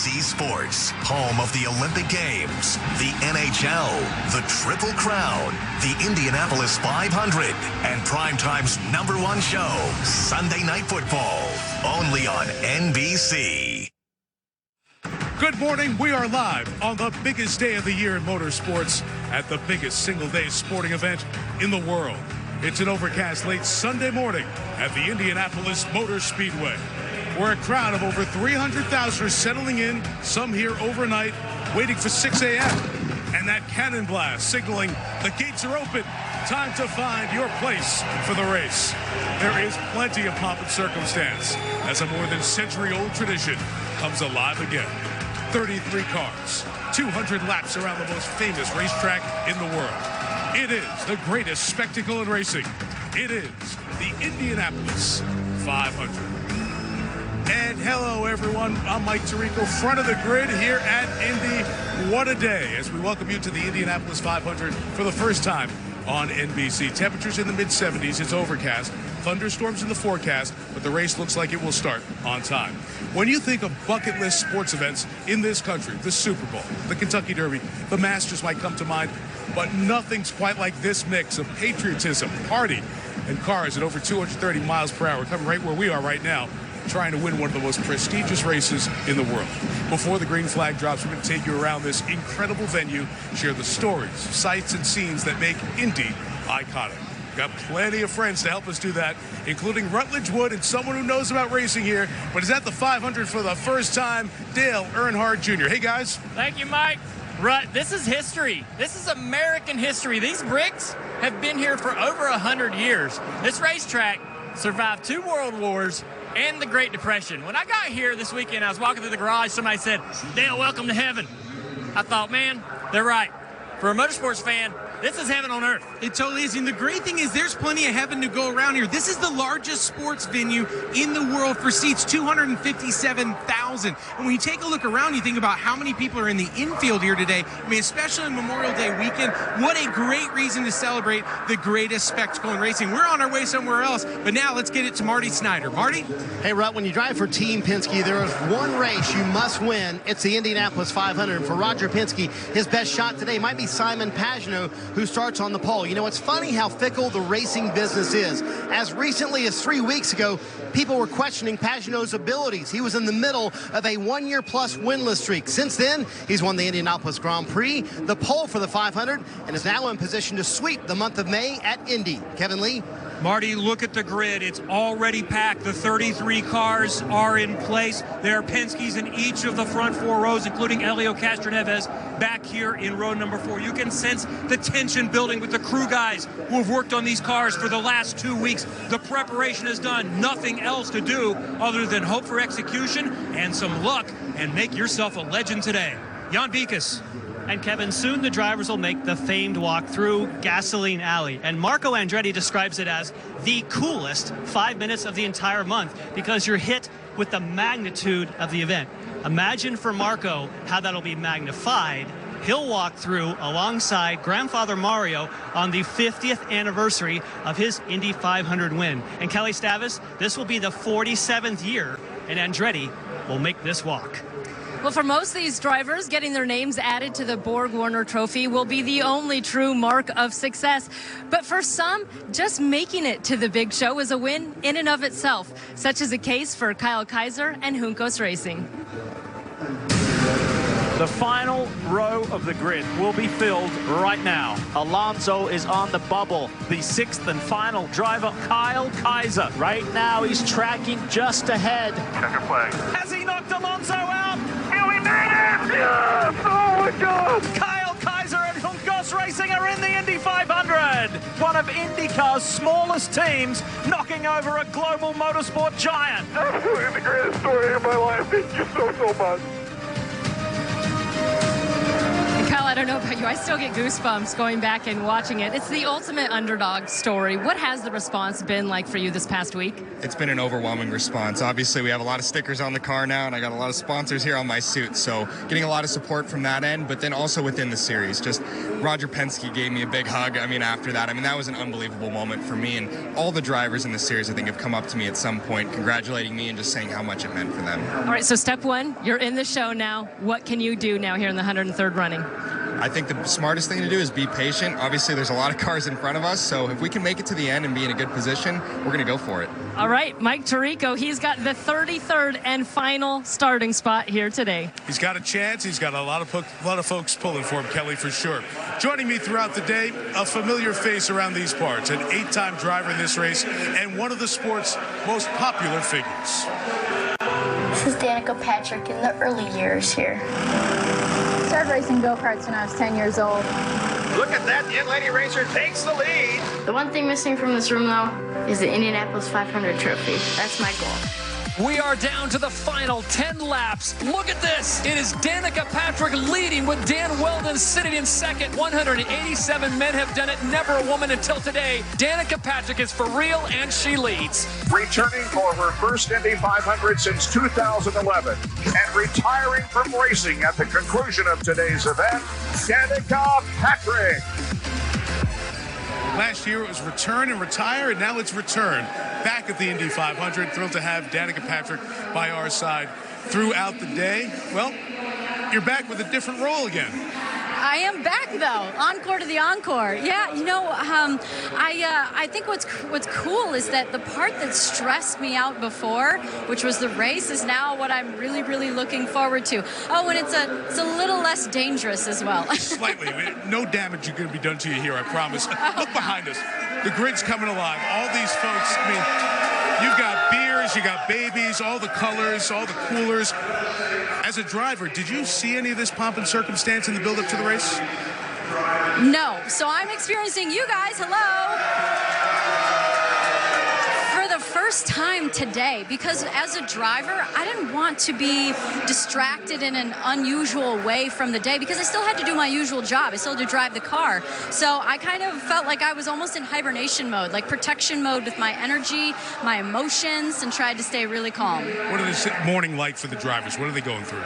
NBC Sports, home of the Olympic Games, the NHL, the Triple Crown, the Indianapolis 500, and Primetime's #1 show, Sunday Night Football, only on NBC. Good morning. We are live on the biggest day of the year in motorsports at the biggest single-day sporting event in the world. It's an overcast late Sunday morning at the Indianapolis Motor Speedway, where a crowd of over 300,000 are settling in, some here overnight, waiting for 6 a.m. And that cannon blast signaling the gates are open. Time to find your place for the race. There is plenty of pomp and circumstance as a more than century-old tradition comes alive again. 33 cars, 200 laps around the most famous racetrack in the world. It is the greatest spectacle in racing. It is the Indianapolis 500. And hello, everyone. I'm Mike Tirico, front of the grid here at Indy. What a day as we welcome you to the Indianapolis 500 for the first time on NBC. Temperatures in the mid-70s. It's overcast. Thunderstorms in the forecast, but the race looks like it will start on time. When you think of bucket list sports events in this country, the Super Bowl, the Kentucky Derby, the Masters might come to mind, but nothing's quite like this mix of patriotism, party, and cars at over 230 miles per hour coming right where we are right now, trying to win one of the most prestigious races in the world. Before the green flag drops, we're going to take you around this incredible venue, share the stories, sights, and scenes that make Indy iconic. Got plenty of friends to help us do that, including Rutledge Wood and someone who knows about racing here, but is at the 500 for the first time, Dale Earnhardt Jr. Hey, guys. Thank you, Mike. This is history. This is American history. These bricks have been here for over 100 years. This racetrack survived 2 world wars and the Great Depression. When I got here this weekend, I was walking through the garage, somebody said, "Dale, welcome to heaven." I thought, man, they're right. For a motorsports fan, this is heaven on earth. It totally is. And the great thing is there's plenty of heaven to go around here. This is the largest sports venue in the world for seats, 257,000. And when you take a look around, you think about how many people are in the infield here today. I mean, especially on Memorial Day weekend, what a great reason to celebrate the greatest spectacle in racing. We're on our way somewhere else, but now let's get it to Marty Snyder. Marty? Hey, Rut, when you drive for Team Penske, there is one race you must win. It's the Indianapolis 500. And for Roger Penske, his best shot today might be Simon Pagenaud, who starts on the pole. You know, it's funny how fickle the racing business is. As recently as 3 weeks ago, people were questioning Pagenaud's abilities. He was in the middle of a 1-year-plus winless streak. Since then, he's won the Indianapolis Grand Prix, the pole for the 500, and is now in position to sweep the month of May at Indy. Kevin Lee? Marty, look at the grid. It's already packed. The 33 cars are in place. There are Penske's in each of the front 4 rows, including Helio Castroneves back here in row number 4. You can sense the tension building with the crew guys who have worked on these cars for the last 2 weeks. The preparation is done. Nothing else to do other than hope for execution and some luck and make yourself a legend today. Jan Beekes. And Kevin, soon the drivers will make the famed walk through Gasoline Alley. And Marco Andretti describes it as the coolest 5 minutes of the entire month because you're hit with the magnitude of the event. Imagine for Marco how that'll be magnified. He'll walk through alongside grandfather Mario on the 50th anniversary of his Indy 500 win. And Kelly Stavis, this will be the 47th year, and Andretti will make this walk. Well, for most of these drivers, getting their names added to the Borg-Warner Trophy will be the only true mark of success. But for some, just making it to the big show is a win in and of itself. Such is the case for Kyle Kaiser and Juncos Racing. The final row of the grid will be filled right now. Alonso is on the bubble. The 6th and final driver, Kyle Kaiser. Right now, he's tracking just ahead. Checker flag. Has he knocked Alonso out? Yeah, we made it! Yes! Oh, my God! Kyle Kaiser and Juncos Racing are in the Indy 500. One of IndyCar's smallest teams, knocking over a global motorsport giant. Absolutely the greatest story of my life. Thank you so much. Kyle, I don't don't know about you, I still get goosebumps going back and watching it. It's the ultimate underdog story. What has the response been like for you this past week? It's been an overwhelming response. Obviously, we have a lot of stickers on the car now, and I got a lot of sponsors here on my suit, so getting a lot of support from that end, but then also within the series. Just Roger Penske gave me a big hug, after that. That was an unbelievable moment for me, and all the drivers in the series, I think, have come up to me at some point, congratulating me and just saying how much it meant for them. All right, so step one, you're in the show now. What can you do now here in the 103rd running? I think the smartest thing to do is be patient. Obviously, there's a lot of cars in front of us, so if we can make it to the end and be in a good position, we're going to go for it. All right, Mike Tirico, he's got the 33rd and final starting spot here today. He's got a chance. He's got a lot of folks pulling for him, Kelly, for sure. Joining me throughout the day, a familiar face around these parts, an 8-time driver in this race, and one of the sport's most popular figures. This is Danica Patrick in the early years here. I started racing go-karts when I was 10 years old. Look at that, the young lady racer takes the lead. The one thing missing from this room, though, is the Indianapolis 500 trophy. That's my goal. We are down to the final 10 laps. Look at this. It is Danica Patrick leading with Dan Weldon sitting in second. 187 men have done it, never a woman until today. Danica Patrick is for real, and she leads. Returning for her first Indy 500 since 2011 and retiring from racing at the conclusion of today's event, Danica Patrick. Last year it was return and retire, and now it's return. Back at the Indy 500. Thrilled to have Danica Patrick by our side throughout the day. Well, you're back with a different role again. I am back, though. Encore to the encore. Yeah, I think what's cool is that the part that stressed me out before, which was the race, is now what I'm really, really looking forward to. Oh, and it's a little less dangerous as well. Slightly. No damage is going to be done to you here, I promise. Look behind us. The grid's coming alive. All these folks, you've got beers, you got babies, all the colors, all the coolers. As a driver, did you see any of this pomp and circumstance in the build-up to the race? No. So I'm experiencing you guys. Hello. For the first time today, because as a driver, I didn't want to be distracted in an unusual way from the day because I still had to do my usual job. I still had to drive the car. So I kind of felt like I was almost in hibernation mode, like protection mode with my energy, my emotions, and tried to stay really calm. What is the morning like for the drivers? What are they going through?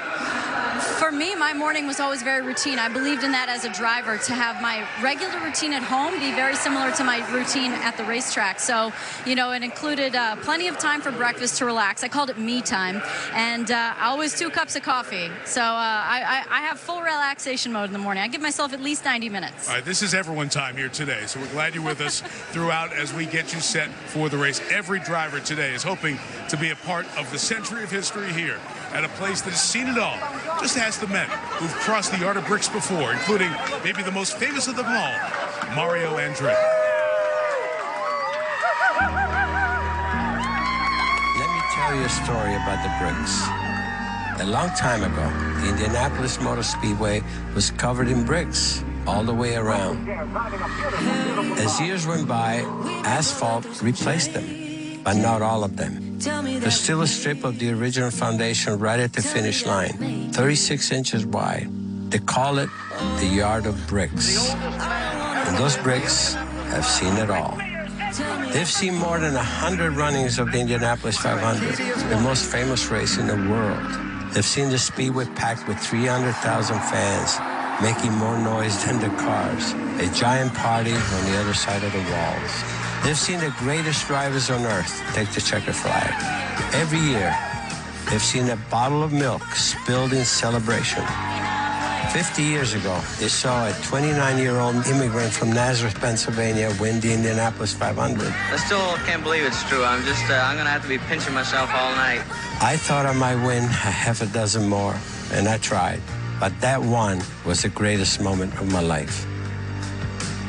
For me, my morning was always very routine. I believed in that as a driver, to have my regular routine at home be very similar to my routine at the racetrack. So, it included plenty of time for breakfast to relax. I called it me time. And always 2 cups of coffee. So I have full relaxation mode in the morning. I give myself at least 90 minutes. All right, this is everyone time here today. So we're glad you're with us throughout as we get you set for the race. Every driver today is hoping to be a part of the century of history here at a place that has seen it all. Just ask the men who've crossed the Yard of Bricks before, including maybe the most famous of them all, Mario Andretti. Let me tell you a story about the bricks. A long time ago, the Indianapolis Motor Speedway was covered in bricks all the way around. As years went by, asphalt replaced them, but not all of them. There's still a strip of the original foundation right at the finish line, 36 inches wide. They call it the Yard of Bricks. And those bricks have seen it all. They've seen more than 100 runnings of the Indianapolis 500, the most famous race in the world. They've seen the Speedway packed with 300,000 fans, making more noise than the cars, a giant party on the other side of the walls. They've seen the greatest drivers on earth take the checker flag. Every year, they've seen a bottle of milk spilled in celebration. 50 years ago, they saw a 29-year-old immigrant from Nazareth, Pennsylvania win the Indianapolis 500. I still can't believe it's true. I'm going to have to be pinching myself all night. I thought I might win a half a dozen more, and I tried. But that one was the greatest moment of my life.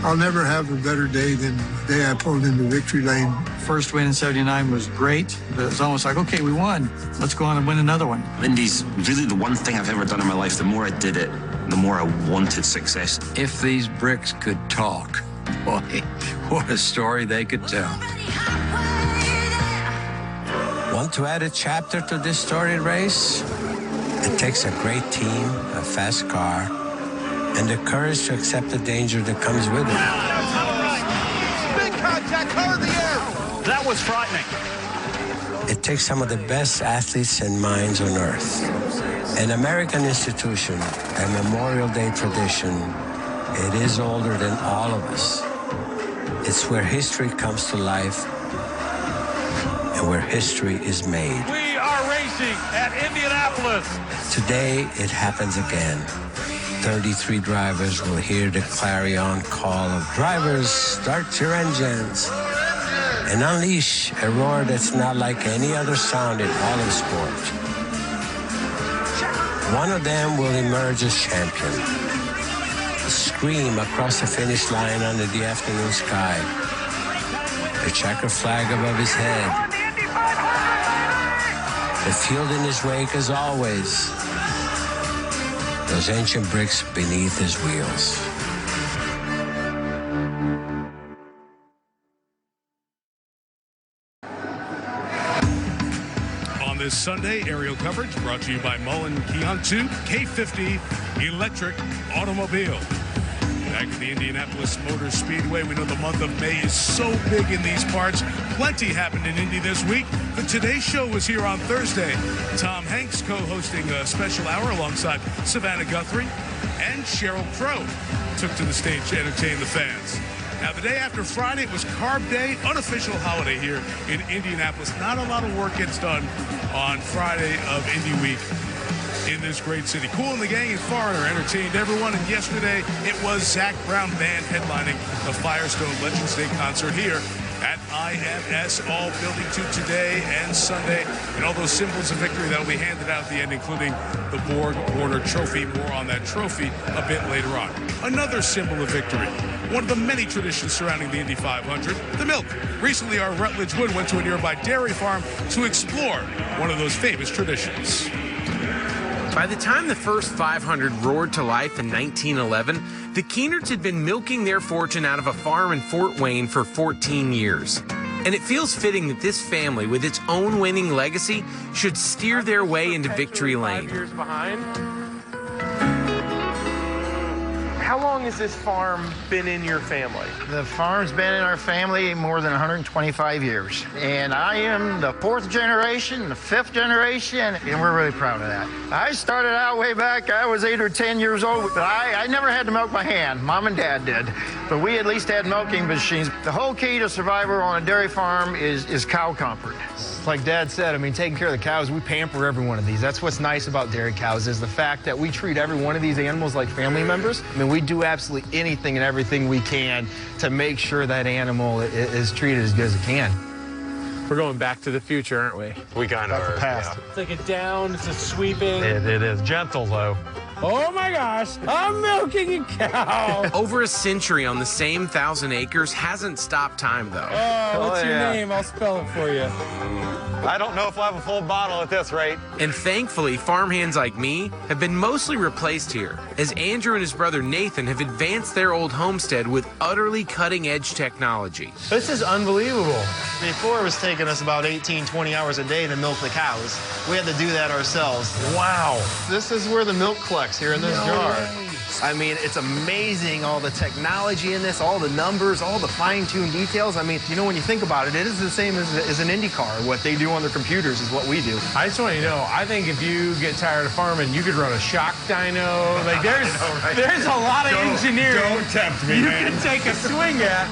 I'll never have a better day than the day I pulled into victory lane. First win in 79 was great. But it was almost like, okay, we won. Let's go on and win another one. Indy's really the one thing I've ever done in my life. The more I did it, the more I wanted success. If these bricks could talk, boy, what a story they could tell. Want to add a chapter to this storied race? It takes a great team, a fast car, and the courage to accept the danger that comes with it. Big contact, car in the air. That was frightening. It takes some of the best athletes and minds on earth. An American institution, a Memorial Day tradition, it is older than all of us. It's where history comes to life and where history is made. We are racing at Indianapolis. Today, it happens again. 33 drivers will hear the clarion call of drivers, start your engines, and unleash a roar that's not like any other sound in all of sport. One of them will emerge as champion. Scream across the finish line under the afternoon sky. A checker flag above his head. The field in his wake as always. Those ancient bricks beneath his wheels. This Sunday, aerial coverage brought to you by Mullen Kiantu K50 Electric Automobile. Back to the Indianapolis Motor Speedway. We know the month of May is so big in these parts. Plenty happened in Indy this week. The Today Show was here on Thursday. Tom Hanks co-hosting a special hour alongside Savannah Guthrie, and Sheryl Crow took to the stage to entertain the fans. Now, the day after Friday, it was Carb Day, unofficial holiday here in Indianapolis. Not a lot of work gets done on Friday of Indy Week in this great city. Kool and the Gang in Foreigner entertained everyone, and yesterday it was Zach Brown Band headlining the Firestone Legends Day concert here at IMS, all building to today and Sunday, and all those symbols of victory that will be handed out at the end, including the Borg Warner Trophy. More on that trophy a bit later on. Another symbol of victory, one of the many traditions surrounding the Indy 500, the milk. Recently, our Rutledge Wood went to a nearby dairy farm to explore one of those famous traditions. By the time the first 500 roared to life in 1911, the Keenerts had been milking their fortune out of a farm in Fort Wayne for 14 years. And it feels fitting that this family, with its own winning legacy, should steer their way into victory lane. 5 years behind. How long has this farm been in your family? The farm's been in our family more than 125 years. And I am the 4th generation, the 5th generation, and we're really proud of that. I started out way back, I was 8 or 10 years old, but I never had to milk by hand. Mom and Dad did. But we at least had milking machines. The whole key to survival on a dairy farm is cow comfort. Like Dad said, I mean, taking care of the cows, we pamper every one of these. That's what's nice about dairy cows, is the fact that we treat every one of these animals like family members. I mean, we do absolutely anything and everything we can to make sure that animal is treated as good as it can. We're going back to the future, aren't we? We kind of are. the past. Yeah. It's like a down, it's a sweeping. It is gentle, though. Oh my gosh, I'm milking a cow. Over a century on the same 1,000 acres hasn't stopped time, though. What's your name? I'll spell it for you. I don't know if we'll have a full bottle at this rate. And thankfully, farmhands like me have been mostly replaced here, as Andrew and his brother Nathan have advanced their old homestead with utterly cutting-edge technology. This is unbelievable. Before, it was taking us about 18, 20 hours a day to milk the cows. We had to do that ourselves. Wow. This is where the milk collects, here in this jar. I mean, it's amazing, all the technology in this, all the numbers, all the fine-tuned details. I mean, you know, when you think about it, it is the same as an Indy car. What they do on their computers is what we do. I just want you to know, I think if you get tired of farming, you could run a shock dyno. Like, there's a lot of engineering. Don't tempt me, man. You can take a swing at.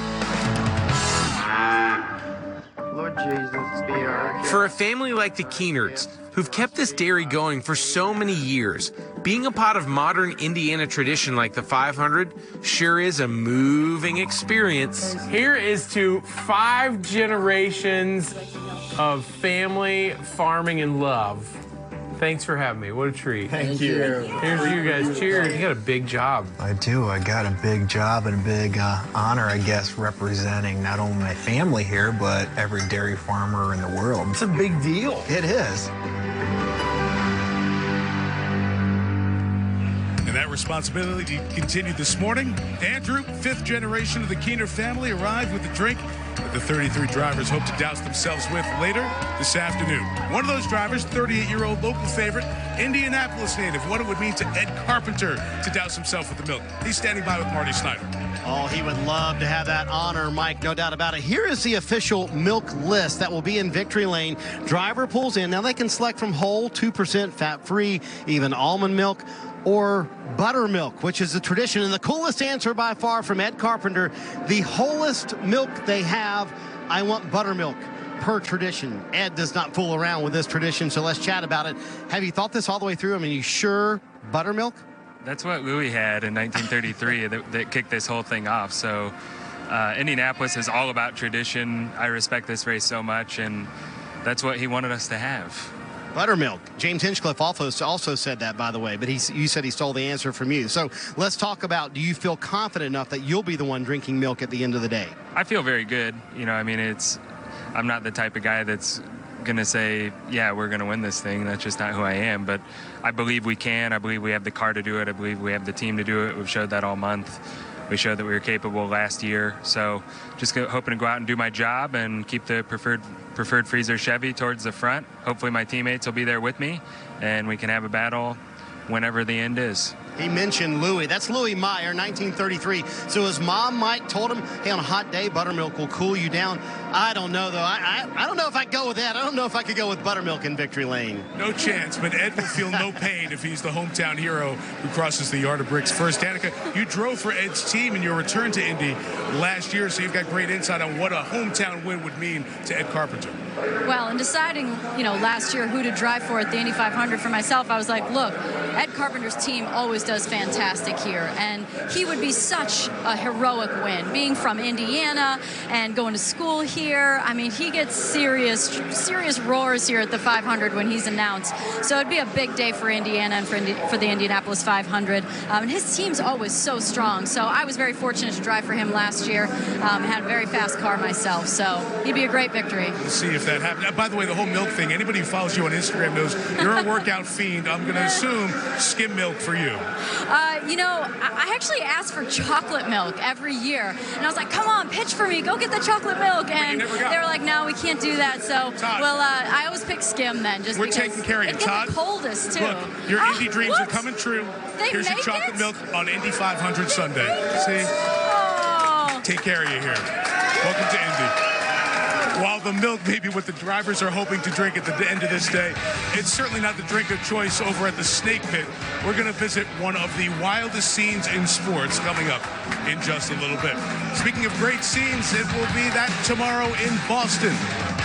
Lord Jesus, be our... For a family like the Keenerts, who've kept this dairy going for so many years, being a part of modern Indiana tradition like the 500 sure is a moving experience. Here is to 5 generations of family, farming, and love. Thanks for having me. What a treat. Thank you. Here's to you guys. Cheers. You got a big job. I do. I got a big job and a big honor, I guess, representing not only my family here, but every dairy farmer in the world. It's a big deal. It is. And that responsibility continued this morning. Andrew, 5th generation of the Keener family, arrived with the drink that the 33 drivers hope to douse themselves with later this afternoon. One of those drivers, 38-year-old local favorite, Indianapolis native, what it would mean to Ed Carpenter to douse himself with the milk. He's standing by with Marty Snyder. Oh, he would love to have that honor, Mike, no doubt about it. Here is the official milk list that will be in Victory Lane. Driver pulls in. Now they can select from whole, 2% fat-free, even almond milk, or buttermilk, which is a tradition. And the coolest answer by far from Ed Carpenter, the wholest milk they have, I want buttermilk. Per tradition. Ed does not fool around with this tradition, so let's chat about it. Have you thought this all the way through? I mean, you sure buttermilk? That's what Louis had in 1933 that kicked this whole thing off. So Indianapolis is all about tradition. I respect this race so much, and that's what he wanted us to have. Buttermilk. James Hinchcliffe also said that, by the way, but you said he stole the answer from you. So let's talk about, do you feel confident enough that you'll be the one drinking milk at the end of the day? I feel very good. You know, I mean, I'm not the type of guy that's going to say, yeah, we're going to win this thing. That's just not who I am. But I believe we can. I believe we have the car to do it. I believe we have the team to do it. We've showed that all month. We showed that we were capable last year. So just hoping to go out and do my job and keep the preferred freezer Chevy towards the front. Hopefully my teammates will be there with me, and we can have a battle whenever the end is. He mentioned Louis. That's Louis Meyer, 1933. So his mom, Mike, told him, hey, on a hot day, buttermilk will cool you down. I don't know, though. I don't know if I go with that. I don't know if I could go with buttermilk in Victory Lane. No chance, but Ed will feel no pain if he's the hometown hero who crosses the yard of bricks first. Danica, you drove for Ed's team in your return to Indy last year, so you've got great insight on what a hometown win would mean to Ed Carpenter. Well, in deciding, last year who to drive for at the Indy 500 for myself, I was like, look, Ed Carpenter's team always does fantastic here, and he would be such a heroic win. Being from Indiana and going to school here, I mean, he gets serious roars here at the 500 when he's announced. So it'd be a big day for Indiana and for the Indianapolis 500. And his team's always so strong. So I was very fortunate to drive for him last year. Had a very fast car myself, so he'd be a great victory. We'll see if that happens. By the way, the whole milk thing, anybody who follows you on Instagram knows you're a workout fiend. I'm going to assume skim milk for you. I actually asked for chocolate milk every year, and I was like, come on, pitch for me, go get the chocolate milk, and they were like, no, we can't do that. So, I always pick skim then, just we're because taking care of you, it gets the coldest too. Look, your Indy dreams are coming true. Here's your chocolate milk on Indy 500 Sunday. See? Oh. Take care of you here. Welcome to Indy. While the milk may be what the drivers are hoping to drink at the end of this day, it's certainly not the drink of choice over at the Snake Pit. We're going to visit one of the wildest scenes in sports coming up in just a little bit. Speaking of great scenes, it will be that tomorrow in Boston.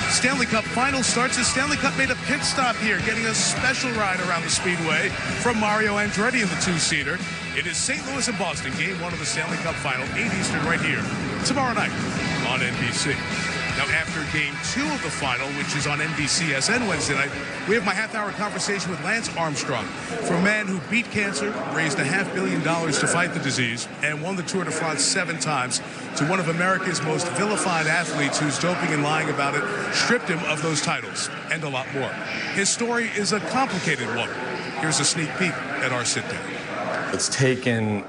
Stanley Cup final starts as Stanley Cup made a pit stop here, getting a special ride around the Speedway from Mario Andretti in the two-seater. It is St. Louis and Boston, game one of the Stanley Cup final, 8 Eastern, right here tomorrow night on NBC. Now, after game 2 of the final, which is on NBCSN Wednesday night, we have my half-hour conversation with Lance Armstrong. For a man who beat cancer, raised $500 million to fight the disease, and won the Tour de France 7 times, to one of America's most vilified athletes who's doping and lying about it, stripped him of those titles, and a lot more. His story is a complicated one. Here's a sneak peek at our sit-down. It's taken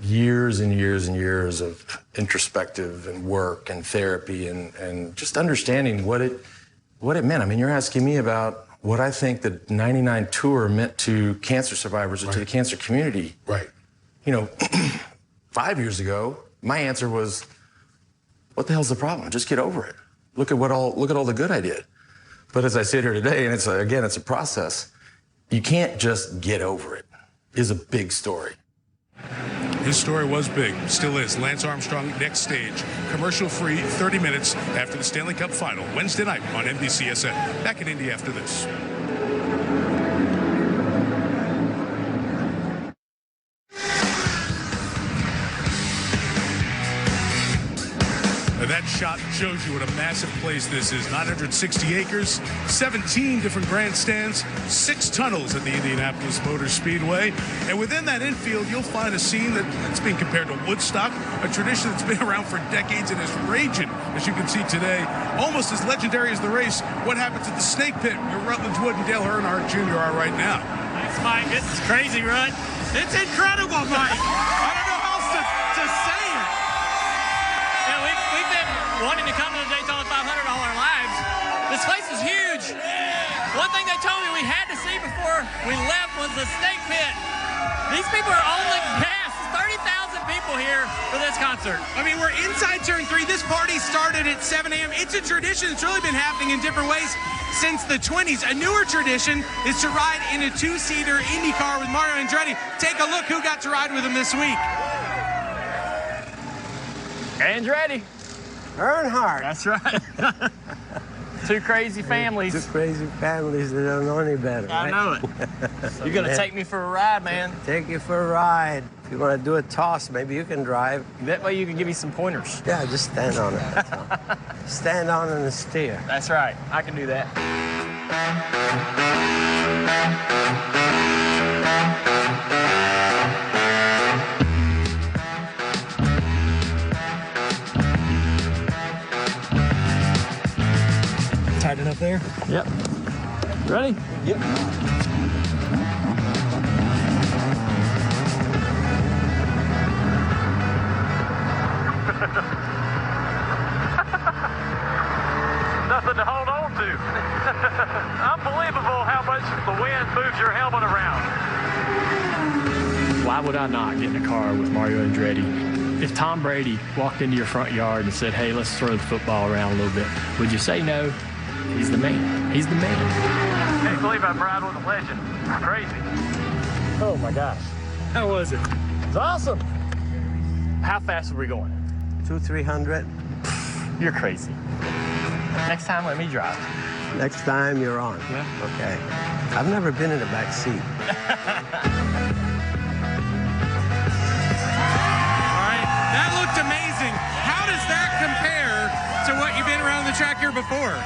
years and years and years of introspective and work and therapy and just understanding what it meant. I mean, you're asking me about what I think the 99 Tour meant to cancer survivors or to the cancer community. Right. 5 years ago, my answer was, what the hell's the problem? Just get over it. Look at all the good I did. But as I sit here today, and it's a process, you can't just get over it. It's a big story. His story was big, still is. Lance Armstrong, next stage. Commercial-free, 30 minutes after the Stanley Cup final, Wednesday night on NBCSN. Back in Indy after this. That shot shows you what a massive place this is. 960 acres, 17 different grandstands, 6 tunnels at the Indianapolis Motor Speedway. And within that infield, you'll find a scene that's being compared to Woodstock, a tradition that's been around for decades and is raging, as you can see today. Almost as legendary as the race, what happens at the Snake Pit, where Rutledge Wood and Dale Earnhardt Jr. are right now. Thanks, Mike. This is crazy, right? It's incredible, Mike. I don't know how else to say it. wanting to come to the Daytona 500 all our lives. This place is huge. One thing they told me we had to see before we left was the snake pit. These people are on the gas. 30,000 people here for this concert. I mean, we're inside turn 3. This party started at 7 a.m. It's a tradition that's really been happening in different ways since the 20s. A newer tradition is to ride in a 2-seater Indy car with Mario Andretti. Take a look who got to ride with him this week. Andretti. Earnhardt. That's right. Two crazy families. Two crazy families that don't know any better. I right? know it. You're going to take me for a ride, man. Take you for a ride. If you want to do a toss, maybe you can drive. That way you can give me some pointers. Yeah, just stand on it. That's all. Stand on it and steer. That's right. I can do that. Tight enough there? Yep. Ready? Yep. Nothing to hold on to. Unbelievable how much the wind moves your helmet around. Why would I not get in a car with Mario Andretti? If Tom Brady walked into your front yard and said, hey, let's throw the football around a little bit, would you say no? He's the man. He's the man. Can't believe I'm riding with a legend. It's crazy. Oh, my gosh. How was it? It's awesome. How fast were we going? 200-300. You're crazy. Next time, let me drive. Next time, you're on. Yeah. Okay. I've never been in the back seat. That looked amazing. How does that compare to what you've been around the track here before?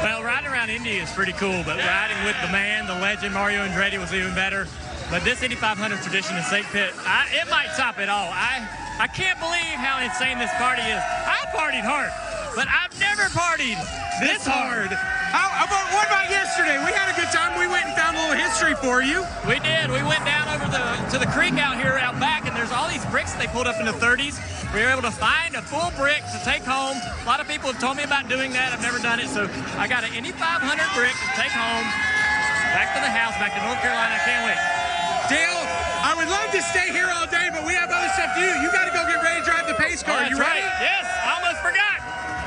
Well, riding around Indy is pretty cool, but riding with the man, the legend, Mario Andretti was even better. But this Indy 500 tradition in St. Pit, it might top it all. I can't believe how insane this party is. I partied hard, but I've never partied this hard. What about yesterday? We had a good time. We went and found a little history for you. We did. We went down over to the creek out here out back, and there's all these bricks they pulled up in the 30s. We were able to find a full brick to take home. A lot of people have told me about doing that. I've never done it, so I got an Indy 500 brick to take home, back to the house, back to North Carolina. I can't wait. Dale, I would love to stay here all day, but we have other stuff to do. You got to go get ready to drive the pace car. That's You ready? right. Yes, I almost forgot.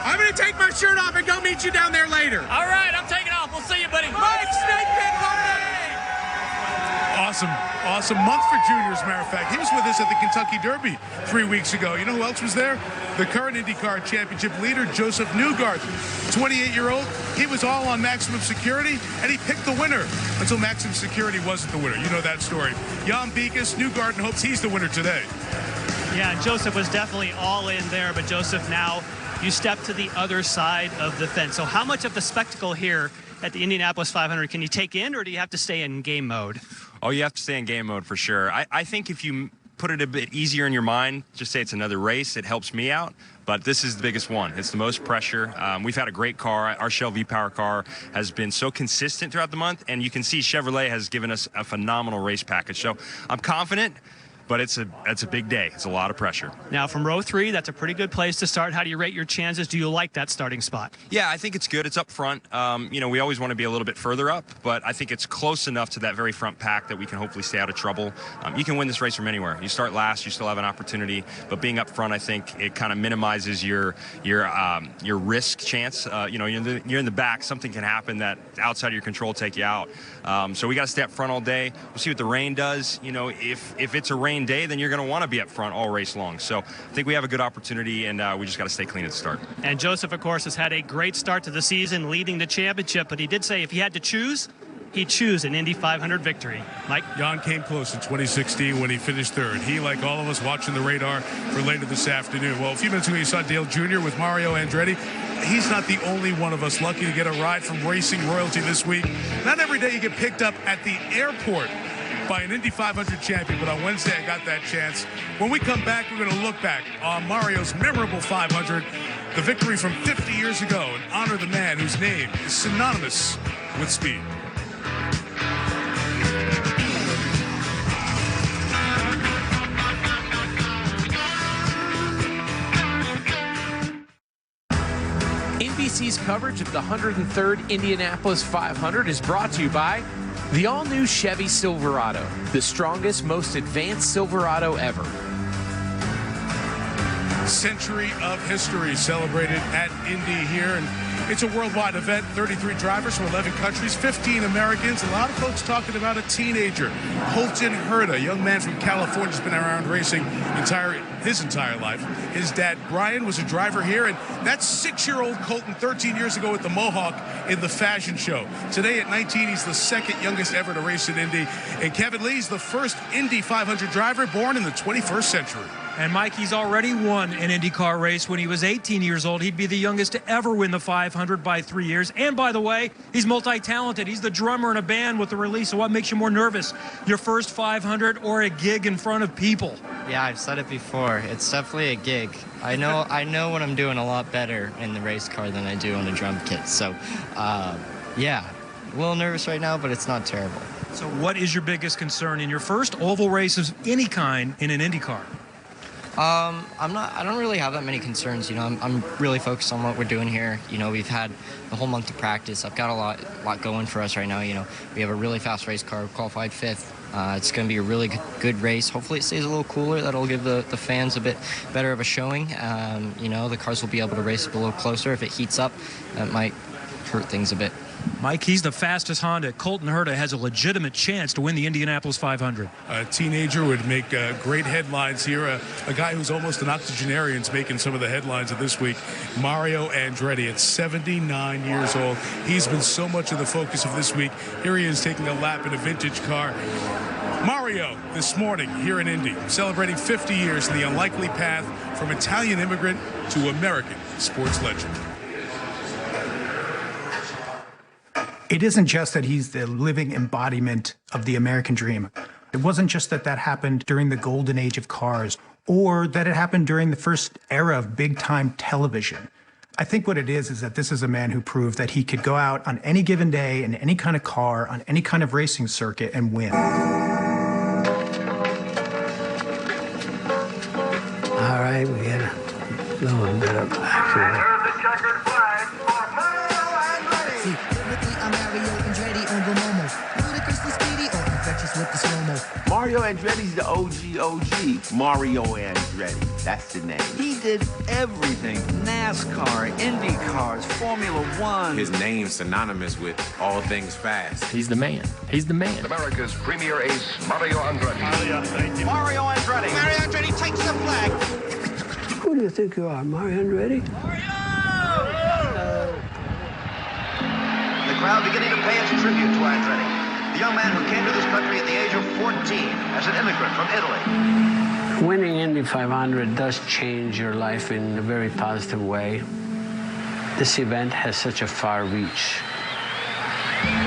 I'm going to take my shirt off and go meet you down there later. All right, I'm taking off. We'll see you, buddy. Mike, Snake Pit Party! Awesome month for Junior, as a matter of fact. He was with us at the Kentucky Derby 3 weeks ago. You know who else was there? The current IndyCar Championship leader, Joseph Newgarden, 28-year-old. He was all on maximum security, and he picked the winner until maximum security wasn't the winner. You know that story. Jan Beekes, Newgarden hopes he's the winner today. Yeah, Joseph was definitely all in there, but Joseph, now you step to the other side of the fence. So how much of the spectacle here at the Indianapolis 500 can you take in, or do you have to stay in game mode? Oh, you have to stay in game mode for sure. I think if you put it a bit easier in your mind, just say it's another race, it helps me out. But this is the biggest one. It's the most pressure. We've had a great car. Our Shell V-Power car has been so consistent throughout the month, and you can see Chevrolet has given us a phenomenal race package. So I'm confident, but it's a big day. It's a lot of pressure. Now, from row 3, that's a pretty good place to start. How do you rate your chances? Do you like that starting spot? Yeah, I think it's good. It's up front. You know, we always want to be a little bit further up, but I think it's close enough to that very front pack that we can hopefully stay out of trouble. You can win this race from anywhere. You start last, you still have an opportunity, but being up front, I think it kind of minimizes your risk chance. You know, you're in the back, something can happen that outside of your control take you out. So we got to stay up front all day. We'll see what the rain does. You know, if it's a rain day, then you're going to want to be up front all race long. So I think we have a good opportunity, and we just got to stay clean at the start. And Joseph, of course, has had a great start to the season, leading the championship, but he did say if he had to choose, he'd choose an Indy 500 victory. Mike? Jan came close in 2016 when he finished third. He, like all of us watching the radar for later this afternoon. Well, a few minutes ago, you saw Dale Jr. with Mario Andretti. He's not the only one of us lucky to get a ride from racing royalty this week. Not every day you get picked up at the airport by an Indy 500 champion, but on Wednesday I got that chance. When we come back, we're going to look back on Mario's memorable 500, the victory from 50 years ago, and honor the man whose name is synonymous with speed. NBC's coverage of the 103rd Indianapolis 500 is brought to you by the all-new Chevy Silverado, the strongest, most advanced Silverado ever. Century of history celebrated at Indy here, and it's a worldwide event. 33 drivers from 11 countries, 15 Americans. A lot of folks talking about a teenager, Colton Herta, a young man from California, has been around racing his entire life. His dad Brian was a driver here, and that's 6-year-old Colton 13 years ago at the Mohawk in the fashion show. Today at 19, he's the second youngest ever to race in Indy, and Kevin Lee's the first Indy 500 driver born in the 21st century. And Mike, he's already won an IndyCar race when he was 18 years old. He'd be the youngest to ever win the 500 by 3 years. And by the way, he's multi-talented. He's the drummer in a band with the release. So what makes you more nervous, your first 500 or a gig in front of people? Yeah, I've said it before. It's definitely a gig. I know what I'm doing a lot better in the race car than I do on a drum kit. So, yeah, a little nervous right now, but it's not terrible. So what is your biggest concern in your first oval race of any kind in an IndyCar? I don't really have that many concerns. You know, I'm really focused on what we're doing here. You know, we've had the whole month to practice. I've got a lot going for us right now. You know, we have a really fast race car, qualified 5th. It's going to be a really good race. Hopefully it stays a little cooler. That'll give the fans a bit better of a showing. You know, the cars will be able to race up a little closer. If it heats up, that might hurt things a bit. Mike, he's the fastest Honda. Colton Herta has a legitimate chance to win the Indianapolis 500. A teenager would make great headlines here. A guy who's almost an octogenarian is making some of the headlines of this week. Mario Andretti at 79 years old. He's been so much of the focus of this week. Here he is taking a lap in a vintage car. Mario, this morning here in Indy, celebrating 50 years in the unlikely path from Italian immigrant to American sports legend. It isn't just that he's the living embodiment of the American dream. It wasn't just that happened during the golden age of cars, or that it happened during the first era of big-time television. I think what it is that this is a man who proved that he could go out on any given day in any kind of car, on any kind of racing circuit, and win. All right, we got a little bit of action. Mario Andretti's the OG. Mario Andretti, that's the name. He did everything. NASCAR, Indy cars, Formula One. His name's synonymous with all things fast. He's the man. He's the man. America's premier ace, Mario Andretti. Mario Andretti. Mario Andretti takes the flag. Who do you think you are, Mario Andretti? The crowd beginning to pay its tribute to Andretti, the young man who came to this country at the age of 14 as an immigrant from Italy. Winning Indy 500 does change your life in a very positive way. This event has such a far reach.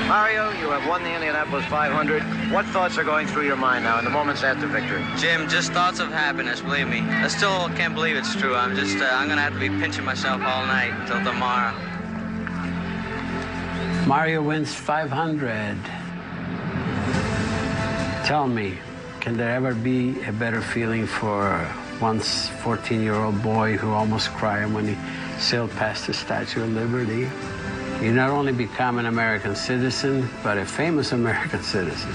Mario, you have won the Indianapolis 500. What thoughts are going through your mind now in the moments after victory? Jim, just thoughts of happiness, believe me. I still can't believe it's true. I'm going to have to be pinching myself all night until tomorrow. Mario wins 500. Tell me, can there ever be a better feeling for a once 14-year-old boy who almost cried when he sailed past the Statue of Liberty? You not only become an American citizen, but a famous American citizen.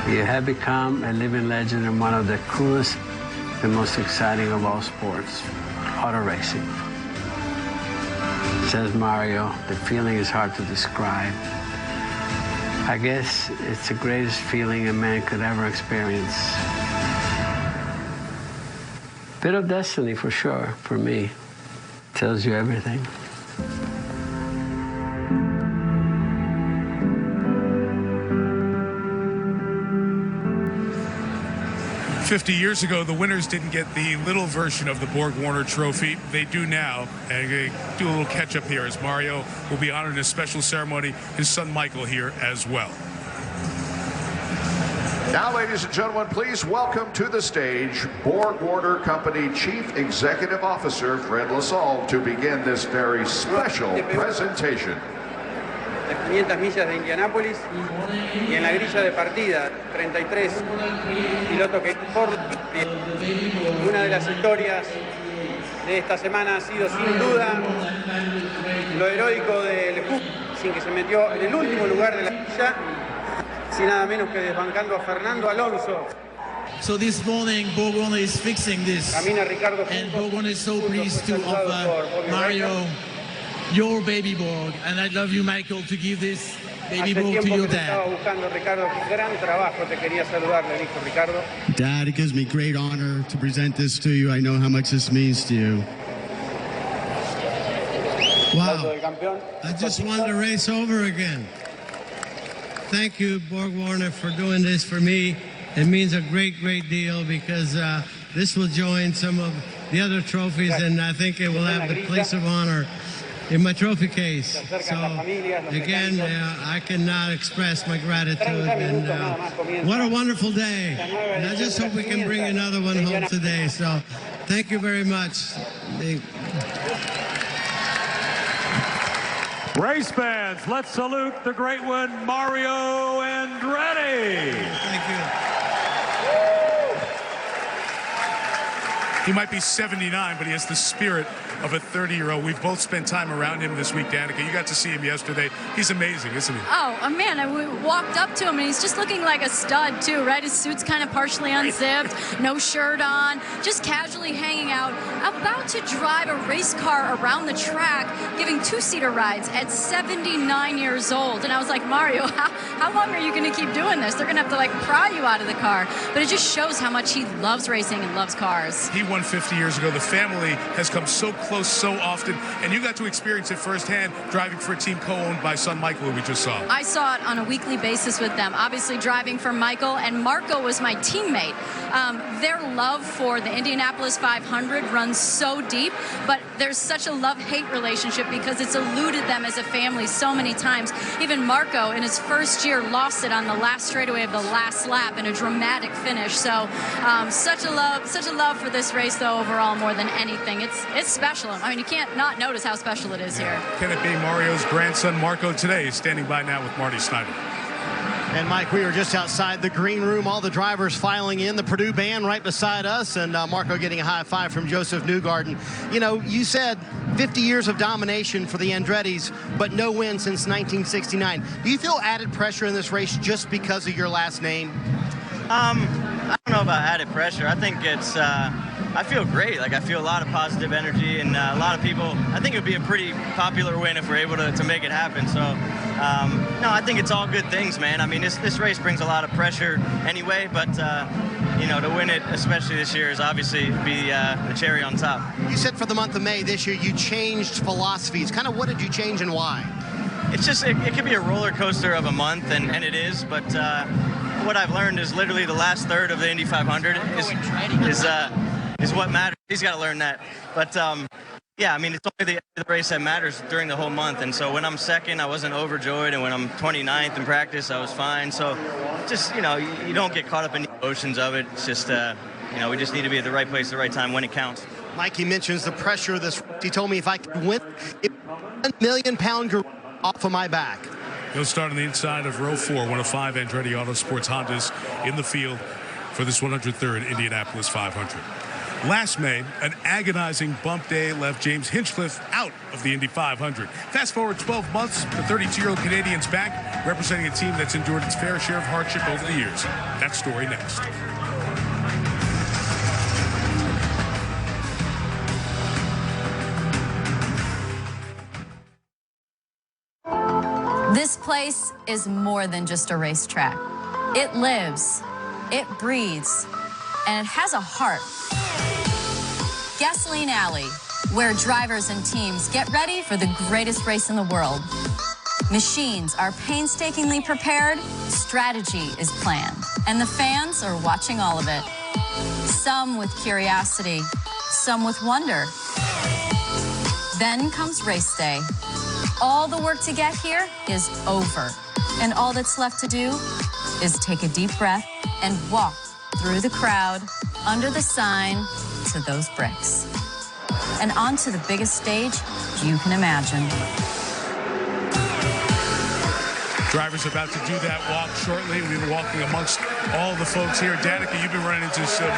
You have become a living legend in one of the coolest, the most exciting of all sports, auto racing. Says Mario, the feeling is hard to describe. I guess it's the greatest feeling a man could ever experience. Bit of destiny for sure, for me. Tells you everything. "50 years ago, the winners didn't get the little version of the Borg Warner Trophy. They do now, and they do a little catch-up here as Mario will be honored in a special ceremony. His son Michael here as well. Now, ladies and gentlemen, please welcome to the stage Borg Warner Company Chief Executive Officer Fred Lasalle to begin this very special presentation. 500 millas de Indianápolis y en la grilla de partida 33 pilotos que por una de las historias de esta semana ha sido sin duda lo heroico del sin que se metió en el último lugar de la silla, sin nada menos que desbancando a Fernando Alonso. So this morning, Borg Warner is fixing this, and Borg Warner is so pleased to offer Mario your baby Borg, and I'd love you, Michael, to give this baby Borg to your dad. Dad, it gives me great honor to present this to you. I know how much this means to you. Wow, I just won the race over again. Thank you, Borg Warner, for doing this for me. It means a great, great deal because this will join some of the other trophies, and I think it will have the place of honor in my trophy case. So, again, I cannot express my gratitude, and what a wonderful day. And I just hope we can bring another one home today. So, thank you very much. Race fans, let's salute the great one, Mario Andretti. Thank you. He might be 79, but he has the spirit of a 30-year-old. We've both spent time around him this week, Danica. You got to see him yesterday. He's amazing, isn't he? Oh, man, I walked up to him, and he's just looking like a stud, too, right? His suit's kind of partially unzipped, no shirt on, just casually hanging out, about to drive a race car around the track, giving two-seater rides at 79 years old. And I was like, Mario, how long are you going to keep doing this? They're going to have to, like, pry you out of the car. But it just shows how much he loves racing and loves cars. He won 50 years ago. The family has come so close so often, and you got to experience it firsthand driving for a team co-owned by son Michael, who we just saw. I saw it on a weekly basis with them, obviously driving for Michael, and Marco was my teammate. Their love for the Indianapolis 500 runs so deep, but there's such a love-hate relationship because it's eluded them as a family so many times. Even Marco, in his first year, lost it on the last straightaway of the last lap in a dramatic finish. So such a love for this race, though, overall, more than anything. It's special. I mean, you can't not notice how special it is here. Can it be Mario's grandson, Marco, today is standing by now with Marty Snyder. And Mike, we are just outside the green room, all the drivers filing in, the Purdue band right beside us, and Marco getting a high five from Joseph Newgarden. You know, you said 50 years of domination for the Andrettis, but no win since 1969. Do you feel added pressure in this race just because of your last name? I don't know about added pressure. I think it's, I feel great. Like, I feel a lot of positive energy, and a lot of people, I think it would be a pretty popular win if we're able to make it happen. So, no, I think it's all good things, man. I mean, this race brings a lot of pressure anyway, but, you know, to win it, especially this year, is obviously be the cherry on top. You said for the month of May this year, you changed philosophies. Kind of what did you change and why? It's just, it could be a roller coaster of a month, and it is, but what I've learned is literally the last third of the Indy 500 is what matters. He's got to learn that. But, yeah, I mean, it's only the race that matters during the whole month. And so when I'm second, I wasn't overjoyed. And when I'm 29th in practice, I was fine. So just, you know, you don't get caught up in the emotions of it. It's just, you know, we just need to be at the right place at the right time when it counts. Mikey mentions the pressure of this. He told me if I could win, it would be a 1 million-pound gorilla off of my back. He'll start on the inside of row 4, one of 5 Andretti Autosports Hondas in the field for this 103rd Indianapolis 500. Last May, an agonizing bump day left James Hinchcliffe out of the Indy 500. Fast forward 12 months, the 32-year-old Canadian's back, representing a team that's endured its fair share of hardship over the years. That story next. This place is more than just a racetrack. It lives, it breathes, and it has a heart. Gasoline Alley, where drivers and teams get ready for the greatest race in the world. Machines are painstakingly prepared, strategy is planned, and the fans are watching all of it. Some with curiosity, some with wonder. Then comes race day. All the work to get here is over, and all that's left to do is take a deep breath and walk through the crowd, under the sign, to those bricks, and onto the biggest stage you can imagine. Driver's about to do that walk shortly. We've been walking amongst all the folks here. Danica, you've been running into some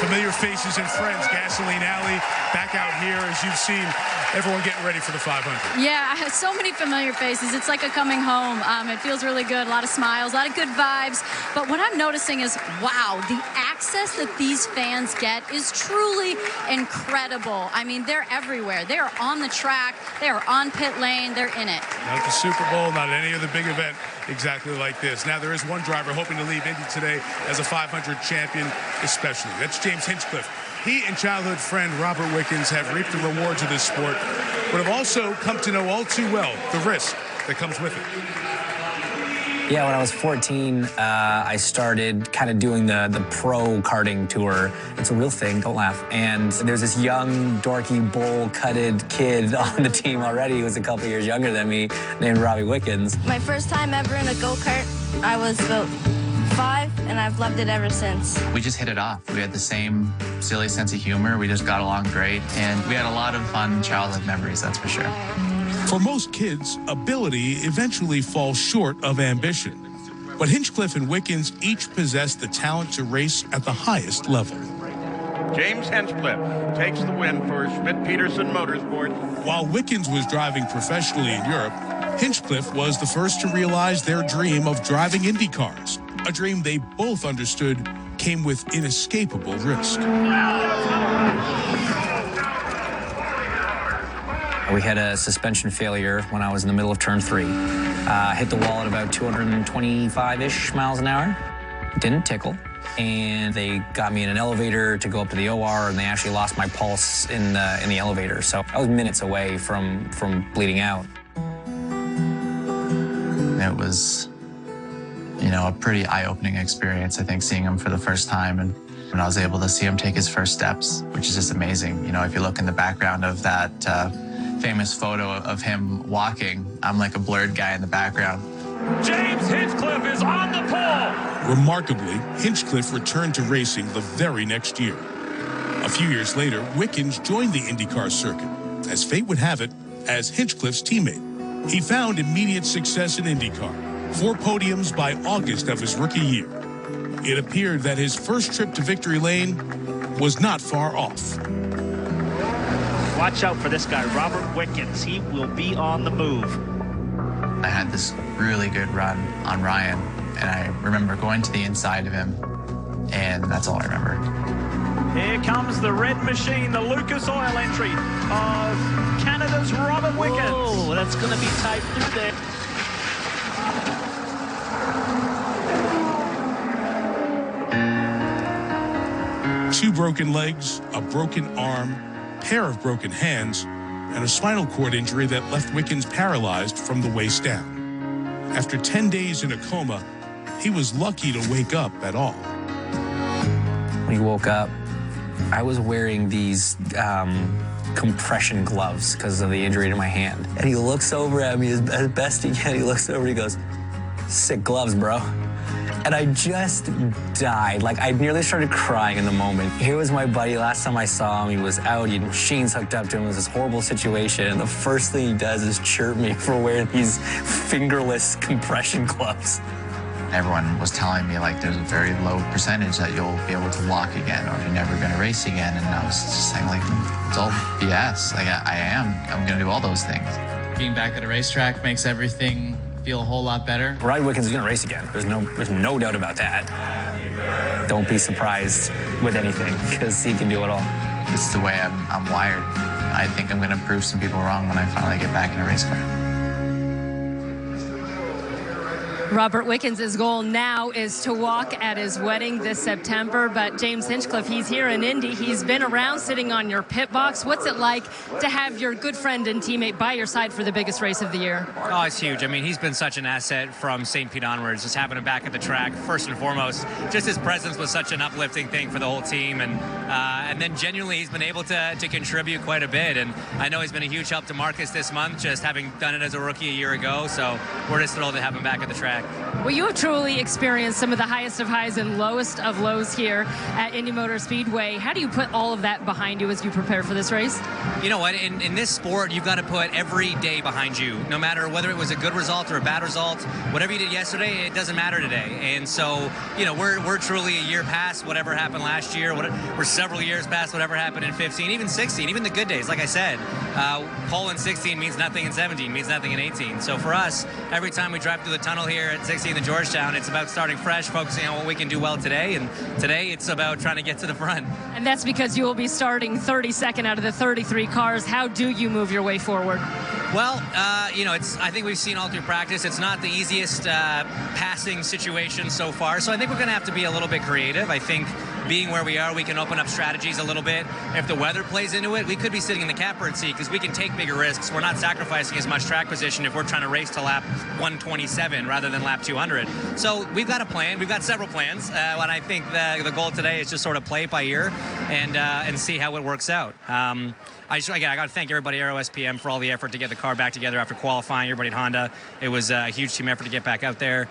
familiar faces and friends. Gasoline Alley, back out here as you've seen everyone getting ready for the 500. Yeah, I have so many familiar faces. It's like a coming home. It feels really good. A lot of smiles, a lot of good vibes. But what I'm noticing is, wow, the access that these fans get is truly incredible. I mean, they're everywhere. They are on the track. They are on pit lane. They're in it. Not the Super Bowl, not any other big event exactly like this. Now, there is one driver hoping to leave Indy today as a 500 champion especially. That's James Hinchcliffe. He and childhood friend Robert Wickens have reaped the rewards of this sport, but have also come to know all too well the risk that comes with it. Yeah, when I was 14, I started kind of doing the pro karting tour. It's a real thing, don't laugh. And there's this young, dorky, bowl-cutted kid on the team already who was a couple years younger than me, named Robbie Wickens. My first time ever in a go-kart, I was about 5, and I've loved it ever since. We just hit it off. We had the same silly sense of humor. We just got along great, and we had a lot of fun childhood memories, that's for sure. For most kids, ability eventually falls short of ambition. But Hinchcliffe and Wickens each possess the talent to race at the highest level. James Hinchcliffe takes the win for Schmidt-Peterson Motorsport. While Wickens was driving professionally in Europe, Hinchcliffe was the first to realize their dream of driving Indy cars, a dream they both understood came with inescapable risk. We had a suspension failure when I was in the middle of turn 3. Hit the wall at about 225-ish miles an hour. Didn't tickle. And they got me in an elevator to go up to the OR, and they actually lost my pulse in the elevator. So I was minutes away from bleeding out. It was, you know, a pretty eye-opening experience, I think, seeing him for the first time. And when I was able to see him take his first steps, which is just amazing. You know, if you look in the background of that famous photo of him walking, I'm like a blurred guy in the background. James Hinchcliffe is on the pole. Remarkably, Hinchcliffe returned to racing the very next year. A few years later, Wickens joined the IndyCar circuit, as fate would have it, as Hinchcliffe's teammate. He found immediate success in IndyCar, 4 podiums by August of his rookie year. It appeared that his first trip to victory lane was not far off. Watch out for this guy, Robert Wickens. He will be on the move. I had this really good run on Ryan, and I remember going to the inside of him, and that's all I remember. Here comes the red machine, the Lucas Oil entry of Canada's Robert Wickens. Oh, that's going to be tight through there. 2 broken legs, a broken arm, pair of broken hands, and a spinal cord injury that left Wickens paralyzed from the waist down. After 10 days in a coma, he was lucky to wake up at all. When he woke up, I was wearing these compression gloves because of the injury to my hand. And he looks over at me as best he can. He looks over and he goes, "Sick gloves, bro." And I just died. Like, I nearly started crying in the moment. Here was my buddy. Last time I saw him, he was out. He had machines hooked up to him. It was this horrible situation. And the first thing he does is chirp me for wearing these fingerless compression gloves. Everyone was telling me, like, there's a very low percentage that you'll be able to walk again or you're never going to race again. And I was just saying, like, it's all BS. Like, I'm going to do all those things. Being back at a racetrack makes everything feel a whole lot better. Ryan Wickens is going to race again. There's no doubt about that. Don't be surprised with anything, because he can do it all. This is the way I'm wired. I think I'm going to prove some people wrong when I finally get back in a race car. Robert Wickens' goal now is to walk at his wedding this September, but James Hinchcliffe, he's here in Indy. He's been around sitting on your pit box. What's it like to have your good friend and teammate by your side for the biggest race of the year? Oh, it's huge. I mean, he's been such an asset from St. Pete onwards, just having him back at the track, first and foremost. Just his presence was such an uplifting thing for the whole team, and then genuinely he's been able to contribute quite a bit, and I know he's been a huge help to Marcus this month, just having done it as a rookie a year ago, so we're just thrilled to have him back at the track. track. Well, you have truly experienced some of the highest of highs and lowest of lows here at Indy Motor Speedway. How do you put all of that behind you as you prepare for this race? You know what? In this sport, you've got to put every day behind you, no matter whether it was a good result or a bad result. Whatever you did yesterday, it doesn't matter today. And so, you know, we're truly a year past whatever happened last year. We're several years past whatever happened in 15, even 16, even the good days. Like I said, pole in 16 means nothing in 17, means nothing in 18. So for us, every time we drive through the tunnel here at 16 in Georgetown, it's about starting fresh, focusing on what we can do well today. And today it's about trying to get to the front. And that's because you will be starting 32nd out of the 33 cars. How do you move your way forward? Well, you know, I think we've seen all through practice, it's not the easiest passing situation so far. So I think we're going to have to be a little bit creative. I think being where we are, we can open up strategies a little bit. If the weather plays into it, we could be sitting in the catbird seat because we can take bigger risks. We're not sacrificing as much track position if we're trying to race to lap 127 rather than lap 200. So we've got a plan. We've got several plans. And I think the goal today is just sort of play it by ear and see how it works out. I got to thank everybody at Aero SPM for all the effort to get the car back together after qualifying, everybody at Honda. It was a huge team effort to get back out there.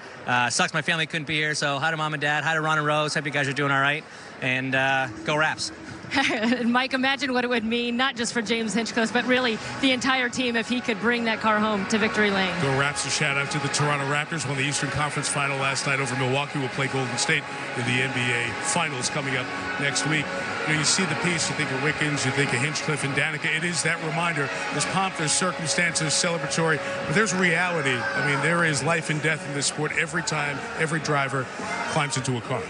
Sucks my family couldn't be here, so hi to Mom and Dad, hi to Ron and Rose. Hope you guys are doing all right, and go Raps. And Mike, imagine what it would mean, not just for James Hinchcliffe, but really the entire team if he could bring that car home to victory lane. Go Raps, a shout out to the Toronto Raptors, won the Eastern Conference Final last night over Milwaukee. Will play Golden State in the NBA Finals coming up next week. You know, you see the piece, you think of Wickens, you think of Hinchcliffe and Danica. It is that reminder. There's pomp, there's circumstances, celebratory, but there's reality. I mean, there is life and death in this sport every time every driver climbs into a car.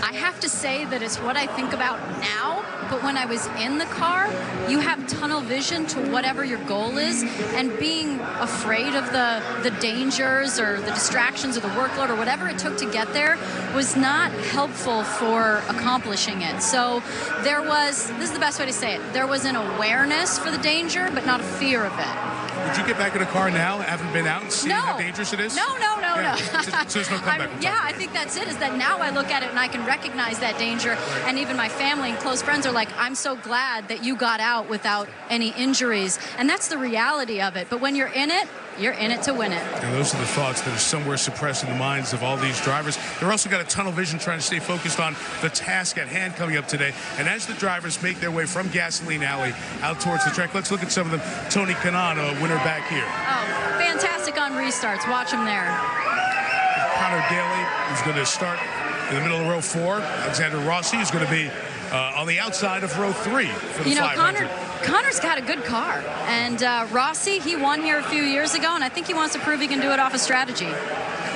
I have to say that it's what I think about now, but when I was in the car, you have tunnel vision to whatever your goal is, and being afraid of the dangers or the distractions or the workload or whatever it took to get there was not helpful for accomplishing it. So there was, this is the best way to say it, there was an awareness for the danger, but not a fear of it. Would you get back in the car now, having been out and seeing how dangerous it is? No. So there's no comeback. Yeah, I think that's it, is that now I look at it and I can recognize that danger. Right. And even my family and close friends are like, I'm so glad that you got out without any injuries. And that's the reality of it. But when you're in it to win it. And those are the thoughts that are somewhere suppressed in the minds of all these drivers. They're also got a tunnel vision trying to stay focused on the task at hand coming up today. And as the drivers make their way from Gasoline Alley out towards the track, let's look at some of them. Tony Kanaan, a winner back here. Oh, fantastic on restarts. Watch him there. Connor Daly, who's going to start in the middle of row 4. Alexander Rossi is going to be on the outside of row 3 for the 500. Connor's got a good car. And Rossi, he won here a few years ago, and I think he wants to prove he can do it off of strategy.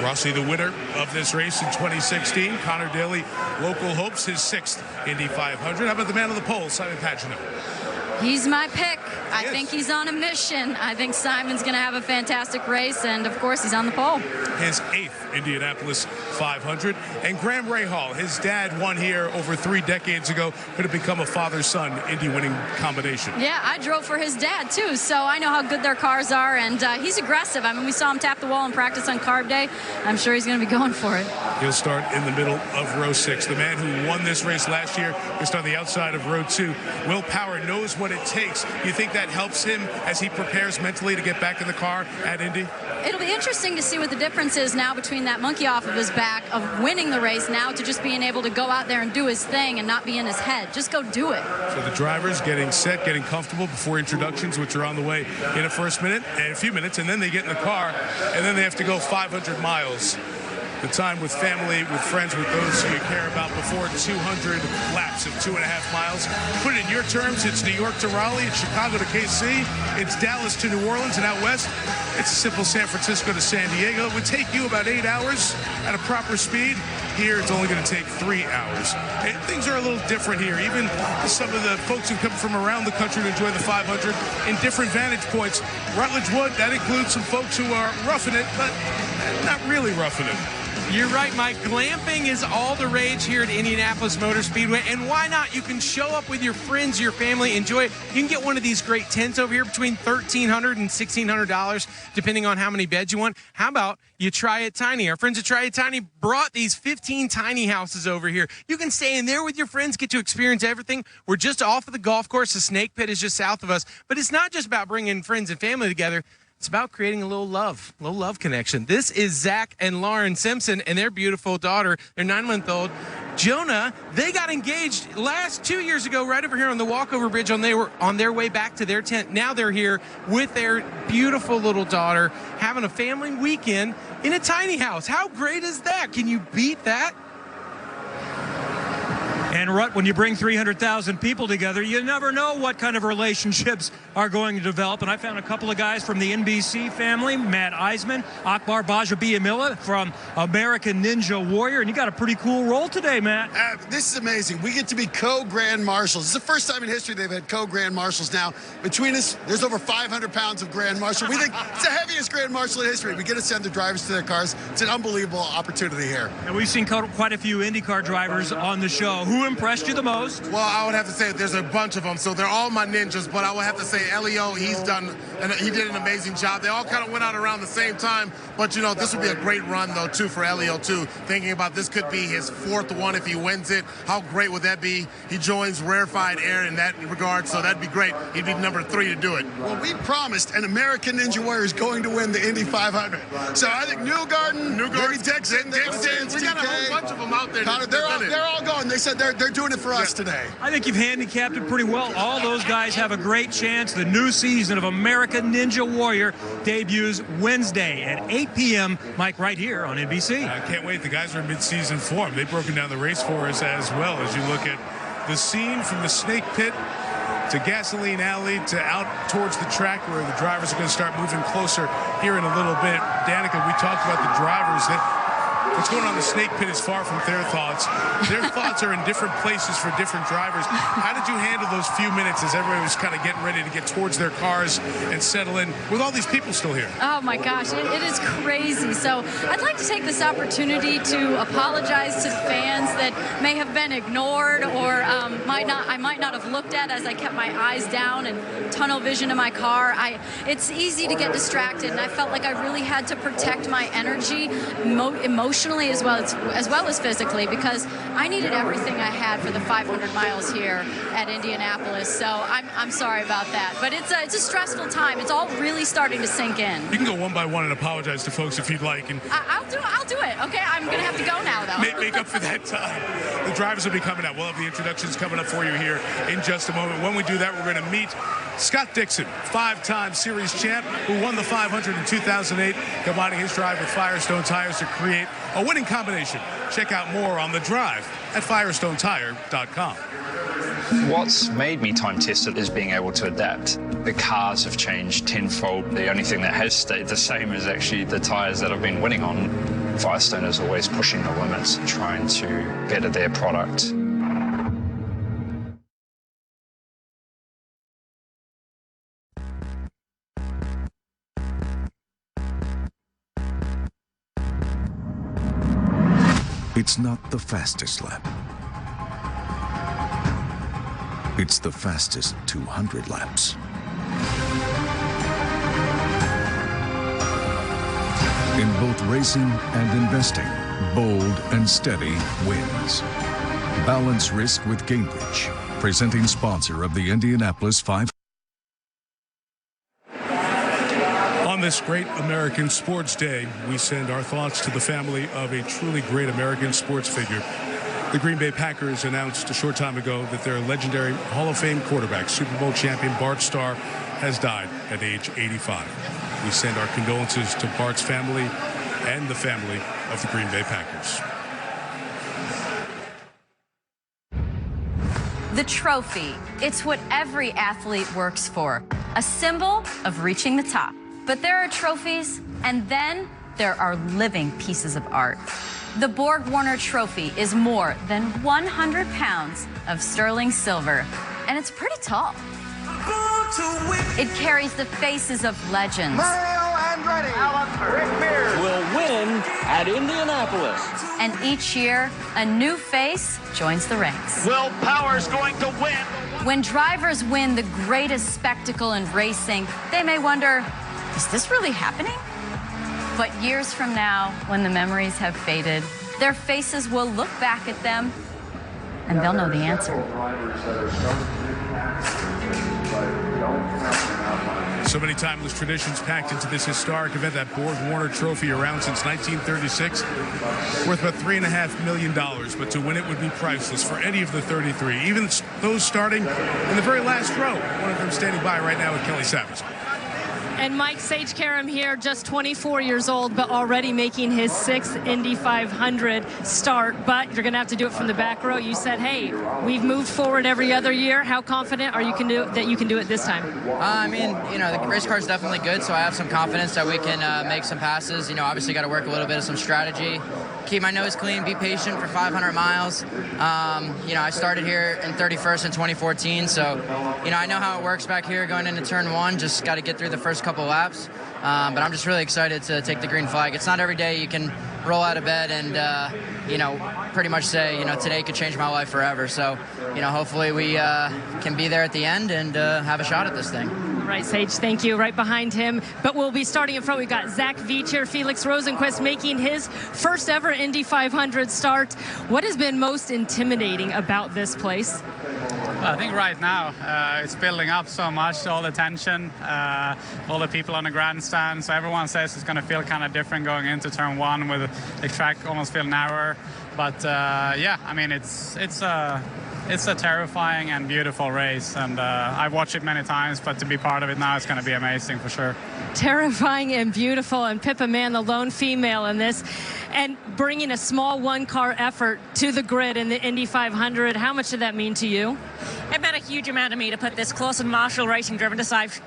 Rossi, the winner of this race in 2016. Connor Daly, local hopes, his 6th Indy 500. How about the man on the pole, Simon Pagenaud? He's my pick. I think he's on a mission. I think Simon's going to have a fantastic race, and of course, he's on the pole. His 8th Indianapolis 500. And Graham Rahal, his dad won here over 3 decades ago. Could have become a father-son Indy winning combination. Yeah, I drove for his dad, too, so I know how good their cars are, and he's aggressive. I mean, we saw him tap the wall in practice on carb day. I'm sure he's going to be going for it. He'll start in the middle of row 6. The man who won this race last year is on the outside of row 2. Will Power knows what it takes. You think that helps him as he prepares mentally to get back in the car at Indy? It'll be interesting to see what the difference is now between that monkey off of his back of winning the race now to just being able to go out there and do his thing and not be in his head. Just go do it. So the drivers getting set, getting comfortable before introductions, which are on the way in a few minutes, and then they get in the car, and then they have to go 500 miles. The time with family, with friends, with those who you care about before 200 laps of 2.5 miles. Put it in your terms, it's New York to Raleigh, it's Chicago to KC, it's Dallas to New Orleans, and out west, it's a simple San Francisco to San Diego. It would take you about 8 hours at a proper speed. Here, it's only going to take 3 hours. And things are a little different here. Even some of the folks who come from around the country to enjoy the 500 in different vantage points. Rutledge Wood, that includes some folks who are roughing it, but not really roughing it. You're right, Mike. Glamping is all the rage here at Indianapolis Motor Speedway. And why not? You can show up with your friends, your family, enjoy it. You can get one of these great tents over here between $1,300 and $1,600, depending on how many beds you want. How about you Try It Tiny? Our friends at Try It Tiny brought these 15 tiny houses over here. You can stay in there with your friends, get to experience everything. We're just off of the golf course. The Snake Pit is just south of us. But it's not just about bringing friends and family together. It's about creating a little love connection. This is Zach and Lauren Simpson and their beautiful daughter, their 9-month-old. Jonah, they got engaged 2 years ago right over here on the walkover bridge. They were on their way back to their tent. Now they're here with their beautiful little daughter having a family weekend in a tiny house. How great is that? Can you beat that? And Rut, when you bring 300,000 people together, you never know what kind of relationships are going to develop. And I found a couple of guys from the NBC family, Matt Eisman, Akbar Bajabiamila from American Ninja Warrior. And you got a pretty cool role today, Matt. This is amazing. We get to be co-grand marshals. It's the first time in history they've had co-grand marshals. Now, between us, there's over 500 pounds of grand marshal. We think it's the heaviest grand marshal in history. We get to send the drivers to their cars. It's an unbelievable opportunity here. And we've seen quite a few IndyCar drivers on the show. Who impressed you the most? Well, I would have to say there's a bunch of them, so they're all my ninjas, but I would have to say Elio, he did an amazing job. They all kind of went out around the same time, but, you know, this would be a great run, though, too, for Elio, too. Thinking about this could be his 4th one if he wins it. How great would that be? He joins Rarefied Air in that regard, so that'd be great. He'd be number 3 to do it. Well, we promised an American Ninja Warrior is going to win the Indy 500. So I think Newgarden, maybe Dixon, we got a whole bunch of them out there. They're all going. They said they're doing it for us today. I think you've handicapped it pretty well. All those guys have a great chance. The new season of American Ninja Warrior debuts Wednesday at 8 p.m. Mike, right here on NBC. I can't wait. The guys are in mid-season form. They've broken down the race for us as well. As you look at the scene from the Snake Pit to Gasoline Alley to out towards the track where the drivers are going to start moving closer here in a little bit. Danica, we talked about the drivers. What's going on in the Snake Pit is far from their thoughts. Their thoughts are in different places for different drivers. How did you handle those few minutes as everybody was kind of getting ready to get towards their cars and settle in with all these people still here? Oh my gosh, it is crazy. So I'd like to take this opportunity to apologize to the fans that may have been ignored or I might not have looked at as I kept my eyes down and tunnel vision in my car. It's easy to get distracted, and I felt like I really had to protect my energy emotionally as well as physically, because I needed everything I had for the 500 miles here at Indianapolis. So I'm sorry about that, but it's a stressful time. It's all really starting to sink in. You can go one by one and apologize to folks if you'd like. And I'll do it. Okay, I'm gonna have to go now though. Make up for that time. The drivers will be coming out. We'll have the introductions coming up for you here in just a moment. When we do that, we're going to meet Scott Dixon, 5-time series champ, who won the 500 in 2008, combining his drive with Firestone tires to create a winning combination. Check out more on The Drive at FirestoneTire.com. What's made me time tested is being able to adapt. The cars have changed tenfold. The only thing that has stayed the same is actually the tires that I've been winning on. Firestone is always pushing the limits, trying to better their product. It's not the fastest lap. It's the fastest 200 laps. In both racing and investing, bold and steady wins. Balance risk with Gainbridge, presenting sponsor of the Indianapolis 500. On this great American Sports Day, we send our thoughts to the family of a truly great American sports figure. The Green Bay Packers announced a short time ago that their legendary Hall of Fame quarterback, Super Bowl champion Bart Starr, has died at age 85. We send our condolences to Bart's family and the family of the Green Bay Packers. The trophy. It's what every athlete works for, a symbol of reaching the top. But there are trophies, and then there are living pieces of art. The Borg Warner Trophy is more than 100 pounds of sterling silver, and it's pretty tall. It carries the faces of legends. Will win at Indianapolis. And each year, a new face joins the ranks. Will Power's going to win. When drivers win the greatest spectacle in racing, they may wonder, is this really happening? But years from now, when the memories have faded, their faces will look back at them and they'll know the answer. So many timeless traditions packed into this historic event. That Borg Warner Trophy around since 1936, worth about $3.5 million. But to win it would be priceless for any of the 33, even those starting in the very last row. One of them standing by right now with Kelly Savage. And Mike Sage-Karam here, just 24 years old, but already making his 6th Indy 500 start. But you're going to have to do it from the back row. You said, hey, we've moved forward every other year. How confident are you that you can do it this time? I mean, you know, the race car is definitely good, so I have some confidence that we can make some passes. You know, obviously got to work a little bit of some strategy. Keep my nose clean, be patient for 500 miles. You know, I started here in 31st in 2014, so, you know, I know how it works back here going into turn 1. Just got to get through the first couple laps. But I'm just really excited to take the green flag. It's not every day you can roll out of bed and, you know, pretty much say, you know, today could change my life forever. So, you know, hopefully we can be there at the end and have a shot at this thing. Right, Sage, thank you. Right behind him. But we'll be starting in front. We've got Zach Veach here, Felix Rosenquist making his first ever Indy 500 start. What has been most intimidating about this place? Well, I think right now it's building up so much, all the tension, all the people on the grandstand. So everyone says it's going to feel kind of different going into turn 1 with the track almost feel narrower. But yeah, I mean, it's a terrifying and beautiful race, and I've watched it many times, but to be part of it now is going to be amazing for sure. Terrifying and beautiful, and Pippa Mann, the lone female in this, and bringing a small one-car effort to the grid in the Indy 500. How much did that mean to you? It meant a huge amount to me to put this Clausen Marshall Racing driven to save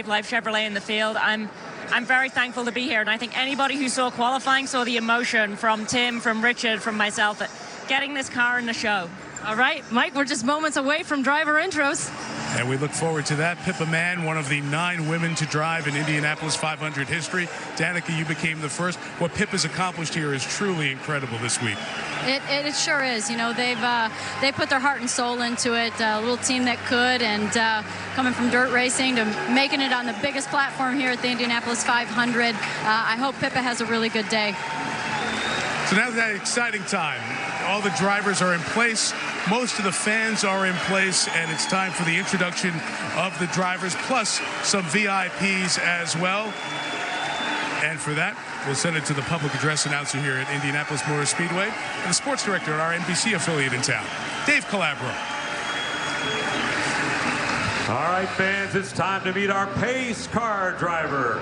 life Chevrolet in the field. I'm very thankful to be here, and I think anybody who saw qualifying saw the emotion from Tim, from Richard, from myself, getting this car in the show. All right, Mike, we're just moments away from driver intros. And we look forward to that. Pippa Mann, one of the 9 women to drive in Indianapolis 500 history. Danica, you became the first. What Pippa's accomplished here is truly incredible this week. It sure is. You know, they put their heart and soul into it. A little team that could, and coming from dirt racing to making it on the biggest platform here at the Indianapolis 500. I hope Pippa has a really good day. So now's that exciting time. All the drivers are in place. Most of the fans are in place, and it's time for the introduction of the drivers, plus some VIPs as well. And for that, we'll send it to the public address announcer here at Indianapolis Motor Speedway and the sports director at our NBC affiliate in town, Dave Calabro. All right, fans, it's time to meet our pace car driver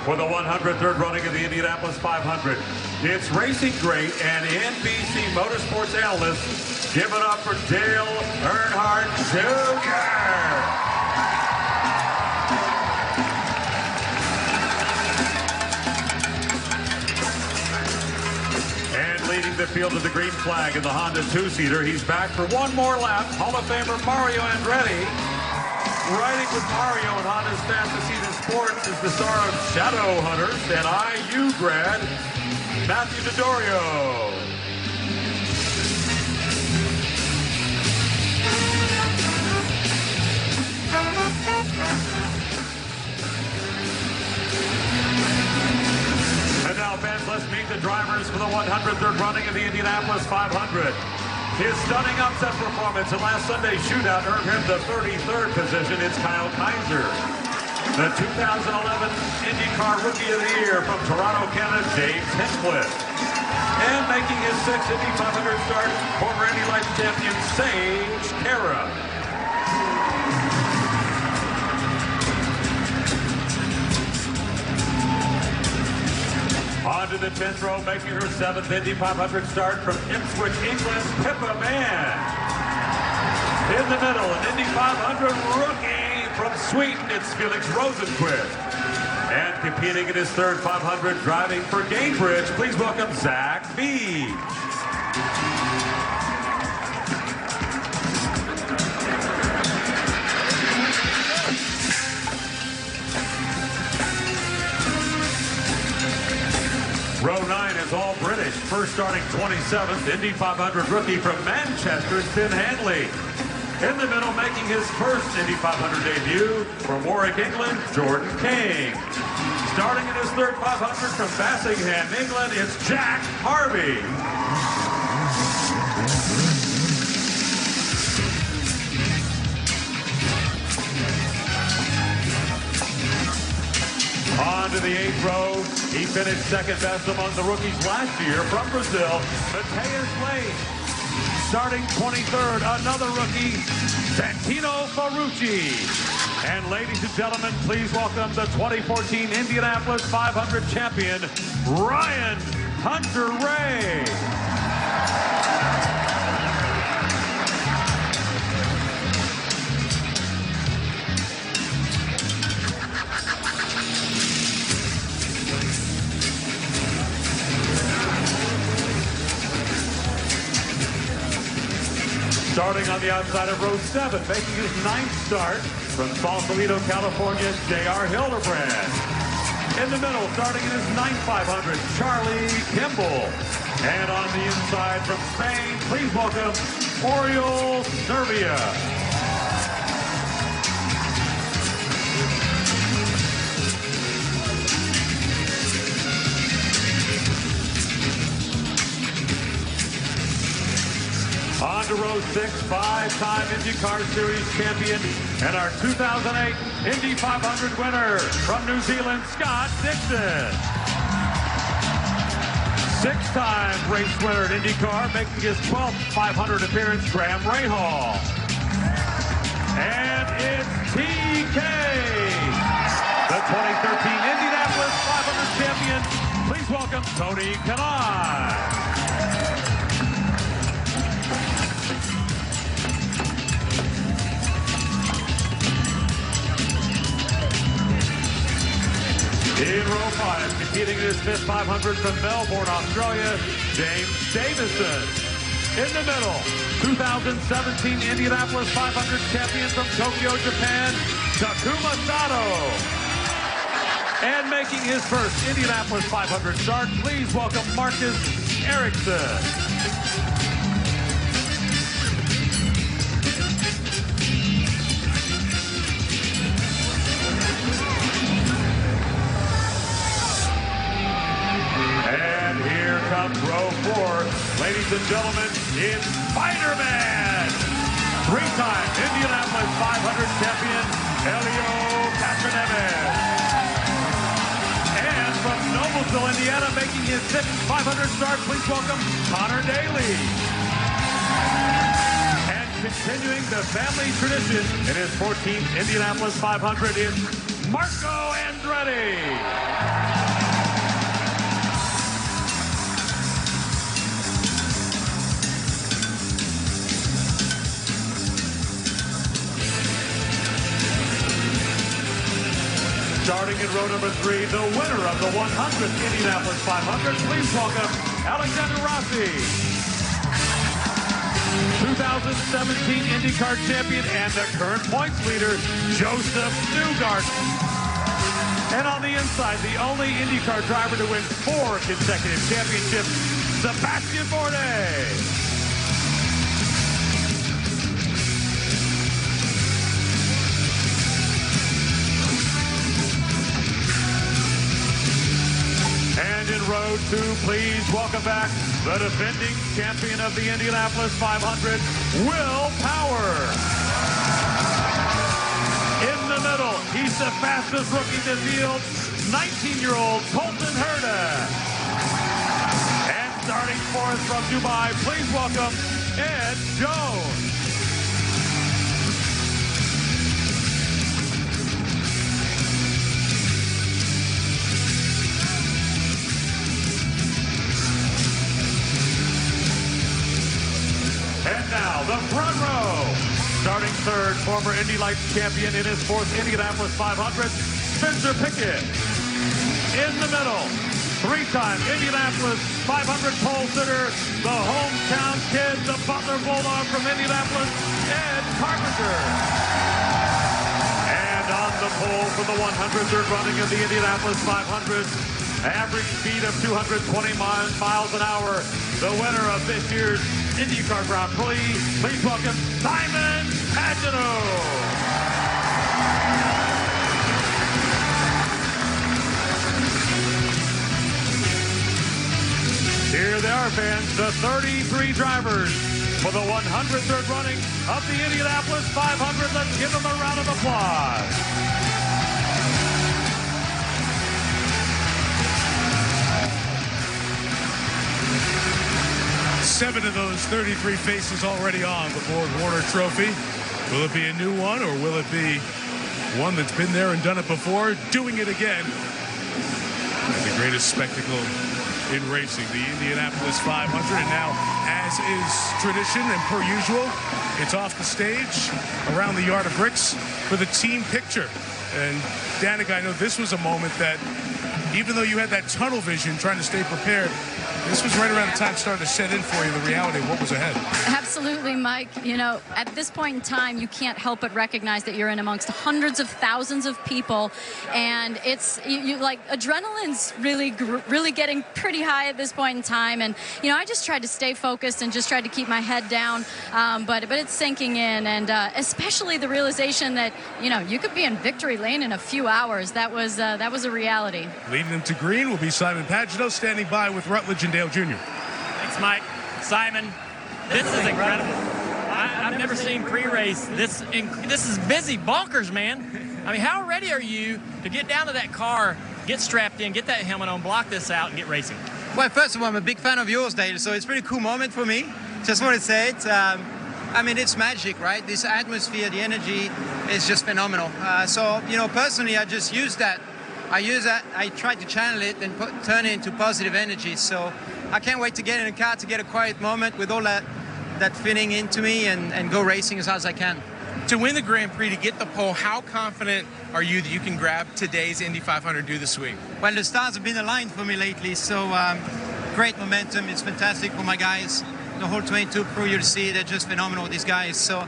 for the 103rd running of the Indianapolis 500. It's racing great and NBC Motorsports analyst. Give it up for Dale Earnhardt Jr. And leading the field of the green flag in the Honda two-seater, he's back for one more lap. Hall of Famer Mario Andretti. Riding with Mario in Honda's Fantasy Sports is the star of Shadowhunters and IU grad, Matthew Dodorio. And now, fans, let's meet the drivers for the 103rd running of the Indianapolis 500. His stunning upset performance in last Sunday's shootout earned him the 33rd position. It's Kyle Kaiser. The 2011 IndyCar Rookie of the Year from Toronto, Canada, James Hinchcliffe. And making his 6th Indy 500 start, former Indy Lights champion Sage-Karam. On to the 10th row, making her 7th Indy 500 start from Ipswich, England, Pippa Mann. In the middle, an Indy 500 rookie from Sweden, it's Felix Rosenquist. And competing in his 3rd 500, driving for Gainbridge, please welcome Zach Veach. Row 9 is all British. First starting 27th, Indy 500 rookie from Manchester, Tim Handley. In the middle, making his first Indy 500 debut from Warwick, England, Jordan King. Starting in his 3rd 500 from Bassingham, England, it's Jack Harvey. He finished second best among the rookies last year. From Brazil, Mateus Lane. Starting 23rd, another rookie, Santino Ferrucci. And ladies and gentlemen, please welcome the 2014 Indianapolis 500 champion, Ryan Hunter-Reay. Starting on the outside of row 7, making his 9th start from Sausalito, California, J.R. Hildebrand. In the middle, starting in his 9th 500, Charlie Kimball. And on the inside from Spain, please welcome Oriol Servia. On to row 6, 5-time IndyCar Series champion and our 2008 Indy 500 winner from New Zealand, Scott Dixon. 6-time race winner at IndyCar, making his 12th 500 appearance, Graham Rahal. And it's TK, the 2013 Indianapolis 500 champion. Please welcome Tony Kanai. In row 5, competing in his 5th 500 from Melbourne, Australia, James Davison. In the middle, 2017 Indianapolis 500 champion from Tokyo, Japan, Takuma Sato. And making his first Indianapolis 500 start, please welcome Marcus Ericsson. Row 4, ladies and gentlemen, it's Spider-Man! 3-time Indianapolis 500 champion, Elio Castroneves. And from Noblesville, Indiana, making his 6th 500 start, please welcome Connor Daly. And continuing the family tradition in his 14th Indianapolis 500 is Marco Andretti. Starting in row number 3, the winner of the 100th Indianapolis 500, please welcome Alexander Rossi. 2017 IndyCar champion and the current points leader, Joseph Newgarden. And on the inside, the only IndyCar driver to win 4 consecutive championships, Sebastian Bourdais. And in row 2, please welcome back the defending champion of the Indianapolis 500, Will Power. In the middle, he's the fastest rookie in the field, 19-year-old Colton Herta. And starting 4th from Dubai, please welcome Ed Jones. And now, the front row. Starting 3rd, former Indy Lights champion in his 4th Indianapolis 500, Spencer Pickett. In the middle, 3-time Indianapolis 500 pole sitter, the hometown kid, the Butler Bulldog from Indianapolis, Ed Carpenter. And on the pole for the 103rd running of the Indianapolis 500, average speed of 220 miles an hour, the winner of this year's IndyCar Grand Prix, please welcome Simon Pagenaud. Here they are, fans, the 33 drivers for the 103rd running of the Indianapolis 500. Let's give them a round of applause. 7 of those 33 faces already on the Borg Warner Trophy. Will it be a new one, or will it be one that's been there and done it before, doing it again? The greatest spectacle in racing, the Indianapolis 500. And now, as is tradition and per usual, it's off the stage around the Yard of Bricks for the team picture. And Danica, I know this was a moment that, even though you had that tunnel vision trying to stay prepared, this was right around the time starting to set in for you, the reality of what was ahead. Absolutely, Mike. You know, at this point in time, you can't help but recognize that you're in amongst hundreds of thousands of people, and it's you like adrenaline's really getting pretty high at this point in time. And you know, I just tried to stay focused and just tried to keep my head down, but it's sinking in, and especially the realization that you know you could be in victory lane in a few hours. That was a reality. Leading them to green will be Simon Pagino, standing by with Rutledge and Dale Jr. Thanks, Mike. Simon, this is incredible. I've never seen pre-race. This is busy bonkers, man. I mean, how ready are you to get down to that car, get strapped in, get that helmet on, block this out, and get racing? Well, first of all, I'm a big fan of yours, Dale, so it's a pretty cool moment for me. Just want to say it. I mean, it's magic, right? This atmosphere, the energy is just phenomenal. So, you know, personally, I just use that. I try to channel it and turn it into positive energy. So I can't wait to get in a car to get a quiet moment with all that feeling into me and go racing as hard as I can. To win the Grand Prix, to get the pole, how confident are you that you can grab today's Indy 500 do this week? Well, the stars have been aligned for me lately, so great momentum. It's fantastic for my guys. The whole 22 crew, you'll see, they're just phenomenal, these guys. So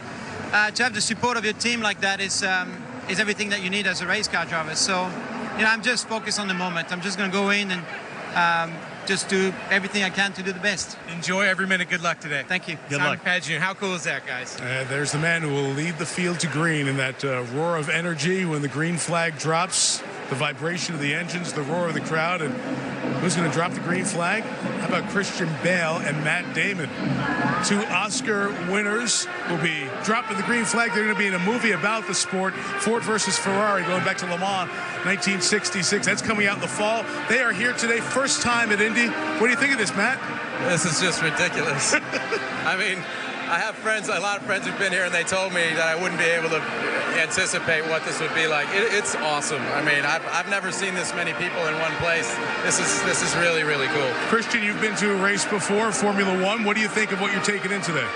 to have the support of your team like that is everything that you need as a race car driver. So, you know, I'm just focused on the moment. I'm just going to go in and just do everything I can to do the best. Enjoy every minute. Good luck today. Thank you. Good luck. Pagino, how cool is that, guys? There's the man who will lead the field to green in that roar of energy when the green flag drops, the vibration of the engines, the roar of the crowd. And who's going to drop the green flag? How about Christian Bale and Matt Damon? 2 Oscar winners will be dropping the green flag. They're going to be in a movie about the sport, Ford versus Ferrari, going back to Le Mans 1966. That's coming out in the fall. They are here today, first time at Indy. What do you think of this, Matt? This is just ridiculous. I mean, I have friends, a lot of friends who've been here, and they told me that I wouldn't be able to anticipate what this would be like. It's awesome. I mean, I've never seen this many people in one place. This is really, really cool. Christian, you've been to a race before, Formula One. What do you think of what you're taking in today?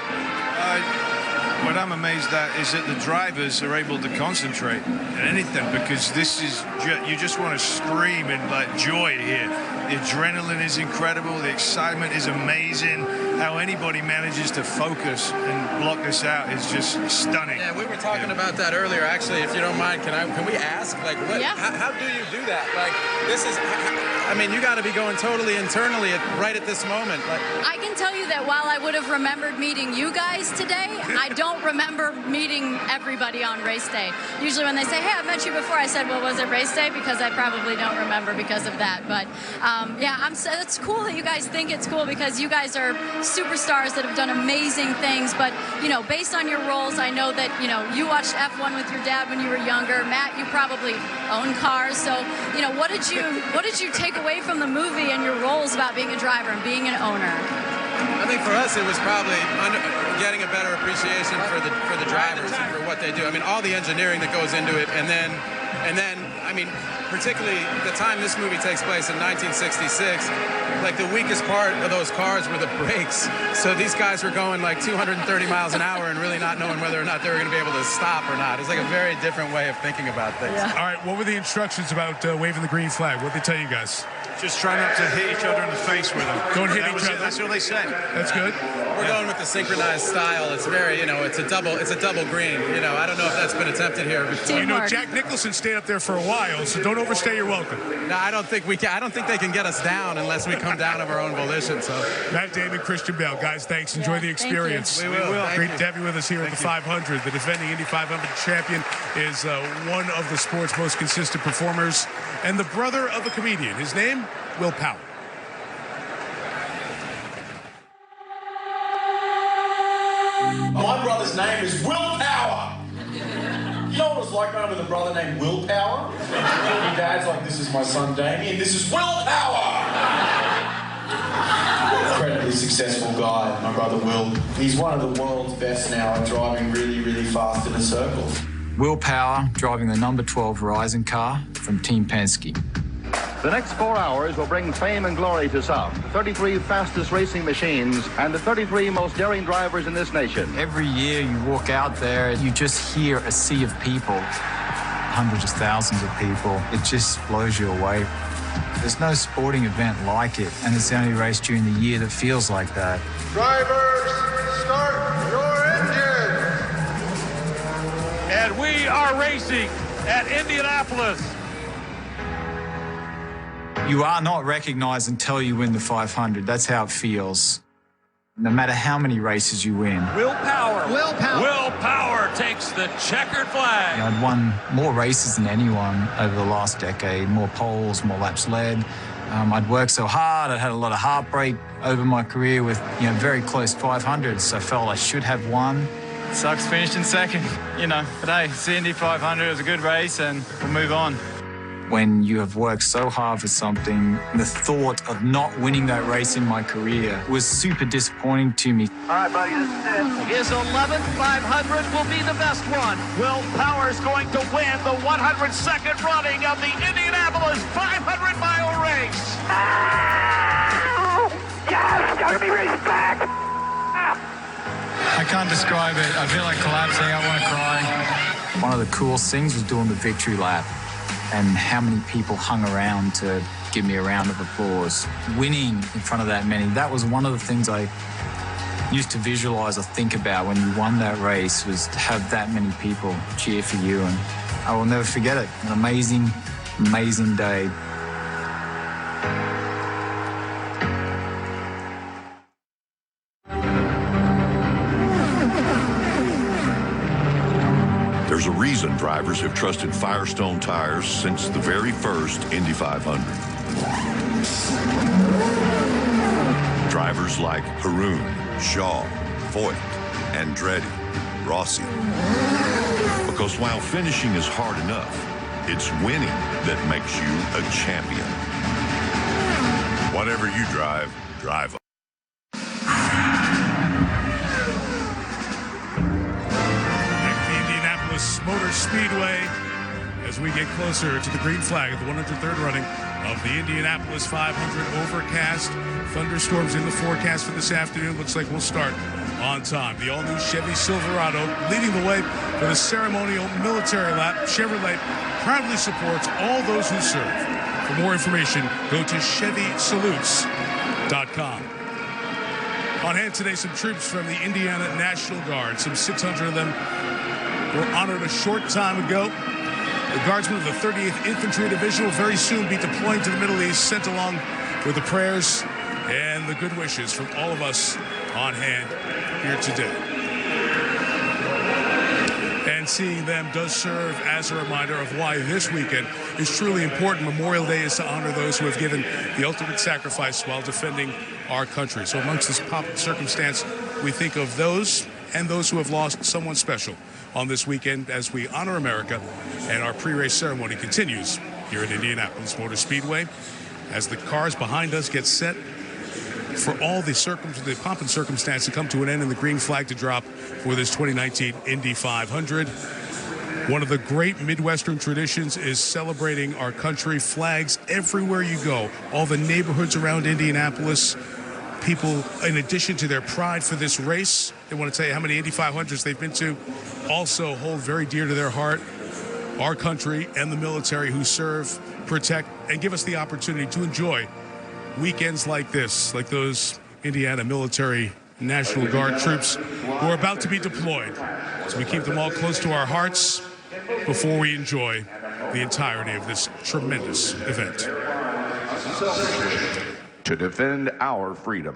What I'm amazed at is that the drivers are able to concentrate on anything, because this is you just want to scream in like joy here. The adrenaline is incredible. The excitement is amazing. How anybody manages to focus and block this out is just stunning. Yeah, we were talking about that earlier. Actually, if you don't mind, can we ask, like, what? Yeah. How do you do that? Like, this is. I mean, you got to be going totally internally right at this moment. Like, I can tell you that while I would have remembered meeting you guys today, I don't remember meeting everybody on race day. Usually when they say, hey, I've met you before, I said, well, was it race day? Because I probably don't remember because of that. But yeah, it's cool that you guys think it's cool, because you guys are superstars that have done amazing things. But, you know, based on your roles, I know that, you know, you watched F1 with your dad when you were younger. Matt, you probably own cars. So, you know, what did you take away from the movie and your roles about being a driver and being an owner? I think for us, it was probably getting a better appreciation for the drivers and for what they do. I mean, all the engineering that goes into it, and then, I mean, particularly the time this movie takes place in 1966, like the weakest part of those cars were the brakes. So these guys were going like 230 miles an hour and really not knowing whether or not they were going to be able to stop or not. It's like a very different way of thinking about things. Yeah. All right, what were the instructions about waving the green flag? What did they tell you guys? Just try not to hit each other in the face with them. Don't hit each other. That's what they said. That's good. We're going with the synchronized style. It's very, you know, it's a double green. You know, I don't know if that's been attempted here. But you know, Jack Nicholson stayed up there for a while, so don't overstay your welcome. No, I don't think they can get us down unless we come down of our own volition. So, Matt Damon, Christian Bale, guys, thanks. Enjoy the experience. We will. Great to have you with us here at the 500. The defending Indy 500 champion is one of the sport's most consistent performers and the brother of a comedian. His name, Will Power. My brother's name is Will Power. You know what it's like, man, with a brother named Will Power? Your dad's like, this is my son Damien, this is Will Power. incredibly successful guy, my brother Will. He's one of the world's best now at driving really, really fast in the circles. Will Power driving the number 12 Horizon car from Team Penske. The next 4 hours will bring fame and glory to some. The 33 fastest racing machines and the 33 most daring drivers in this nation. Every year you walk out there, you just hear a sea of people, hundreds of thousands of people. It just blows you away. There's no sporting event like it, and it's the only race during the year that feels like that. Drivers, start your engines! And we are racing at Indianapolis. You are not recognized until you win the 500. That's how it feels. No matter how many races you win. Will Power takes the checkered flag. I'd won more races than anyone over the last decade, more poles, more laps led. I'd worked so hard. I'd had a lot of heartbreak over my career with, very close 500s. I felt I should have won. Sucks finishing second, but hey, it's the Indy 500. It was a good race and we'll move on. When you have worked so hard for something, the thought of not winning that race in my career was super disappointing to me. All right, buddy, this is it. His 11th 500 will be the best one. Will Power's going to win the 102nd running of the Indianapolis 500-mile race. Yes, gotta be raced back! I can't describe it. I feel like collapsing. I want to cry. One of the coolest things was doing the victory lap and how many people hung around to give me a round of applause. Winning in front of that many, that was one of the things I used to visualize or think about when you won that race, was to have that many people cheer for you, and I will never forget it. An amazing, amazing day. There's a reason drivers have trusted Firestone tires since the very first Indy 500. Drivers like Haroon, Shaw, Voigt, Andretti, Rossi. Because while finishing is hard enough, it's winning that makes you a champion. Whatever you drive, drive on. Motor Speedway as we get closer to the green flag of the 103rd running of the Indianapolis 500. Overcast, thunderstorms in the forecast for this afternoon. Looks like we'll start on time. The all-new Chevy Silverado leading the way for the ceremonial military lap. Chevrolet proudly supports all those who serve. For more information, go to ChevySalutes.com. On hand today, some troops from the Indiana National Guard. Some 600 of them were honored a short time ago. The Guardsmen of the 38th Infantry Division will very soon be deploying to the Middle East, sent along with the prayers and the good wishes from all of us on hand here today. And seeing them does serve as a reminder of why this weekend is truly important. Memorial Day is to honor those who have given the ultimate sacrifice while defending our country. So amongst this pomp and circumstance, we think of those and those who have lost someone special on this weekend as we honor America, and our pre-race ceremony continues here at Indianapolis Motor Speedway as the cars behind us get set for all the pomp and circumstance to come to an end and the green flag to drop for this 2019 Indy 500. One of the great Midwestern traditions is celebrating our country. Flags everywhere you go. All the neighborhoods around Indianapolis, people, in addition to their pride for this race, they want to tell you how many Indy 500s they've been to, also hold very dear to their heart our country and the military who serve, protect, and give us the opportunity to enjoy weekends like this, like those Indiana military National Guard troops who are about to be deployed. So we keep them all close to our hearts before we enjoy the entirety of this tremendous event. To defend our freedom.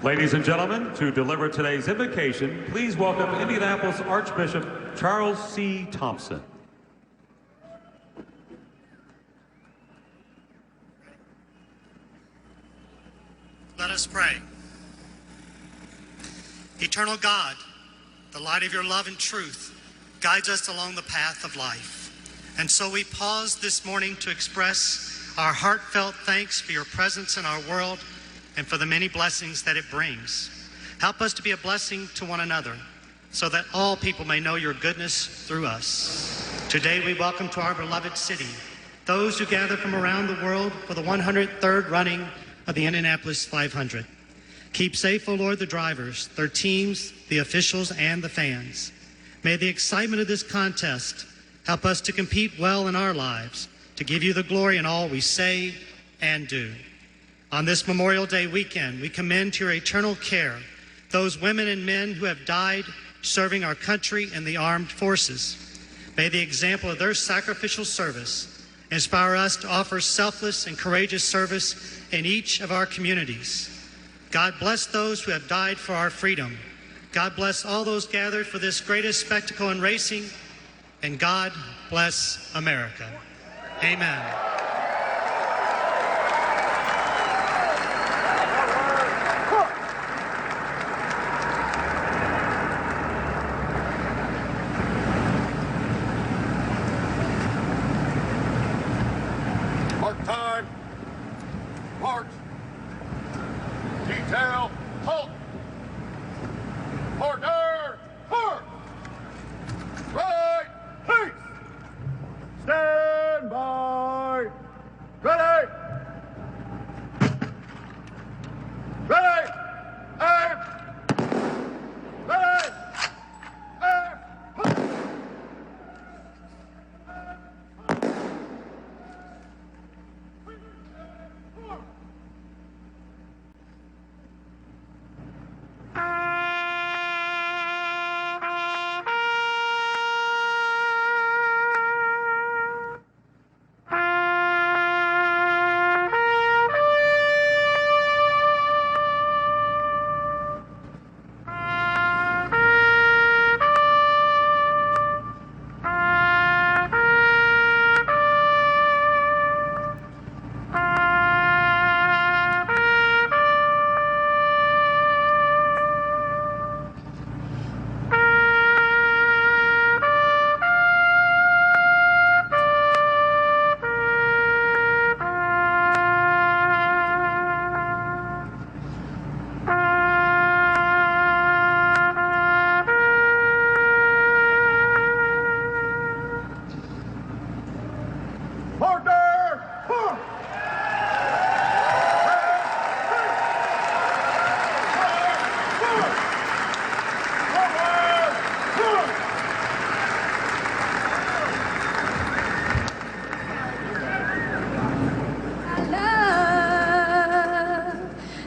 Ladies and gentlemen, to deliver today's invocation, please welcome Indianapolis Archbishop Charles C. Thompson. Let us pray. Eternal God, the light of your love and truth guides us along the path of life. And so we pause this morning to express our heartfelt thanks for your presence in our world and for the many blessings that it brings. Help us to be a blessing to one another so that all people may know your goodness through us. Today we welcome to our beloved city those who gather from around the world for the 103rd running of the Indianapolis 500. Keep safe, O Lord, the drivers, their teams, the officials, and the fans. May the excitement of this contest help us to compete well in our lives, to give you the glory in all we say and do. On this Memorial Day weekend, we commend to your eternal care those women and men who have died serving our country in the armed forces. May the example of their sacrificial service inspire us to offer selfless and courageous service in each of our communities. God bless those who have died for our freedom. God bless all those gathered for this greatest spectacle in racing. And God bless America. Amen. Mark time. March. Detail. Halt. Order. Halt. Right. Peace. Stand by. Ready. Ready. Aim. Ready. Aim.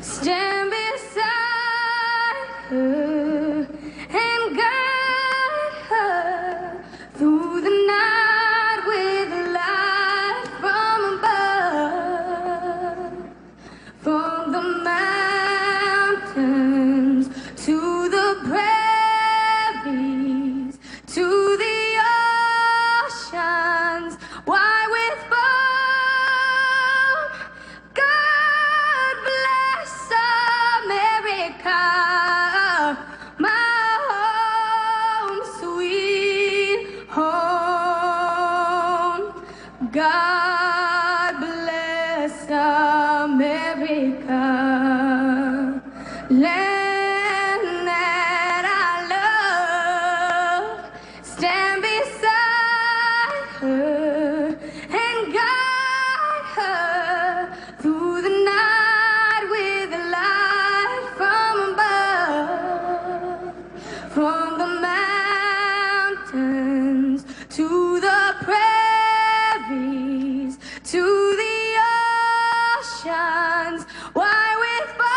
Stand beside her and guide her through the night with light from above. From the mountains to the prairies to the oceans, why with foam? God bless America, my home, sweet home. God bless America, land that I love. Stand beside her and guide her through the night with a light from above. From the mountains to the prairies to the oceans, why with fire?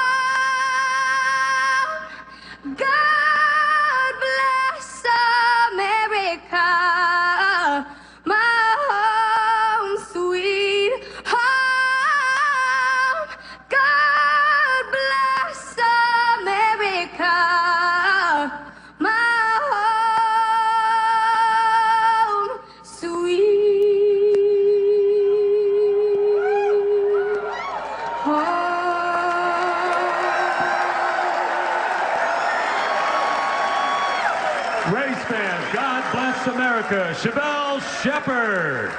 America, Chevelle Shepherd.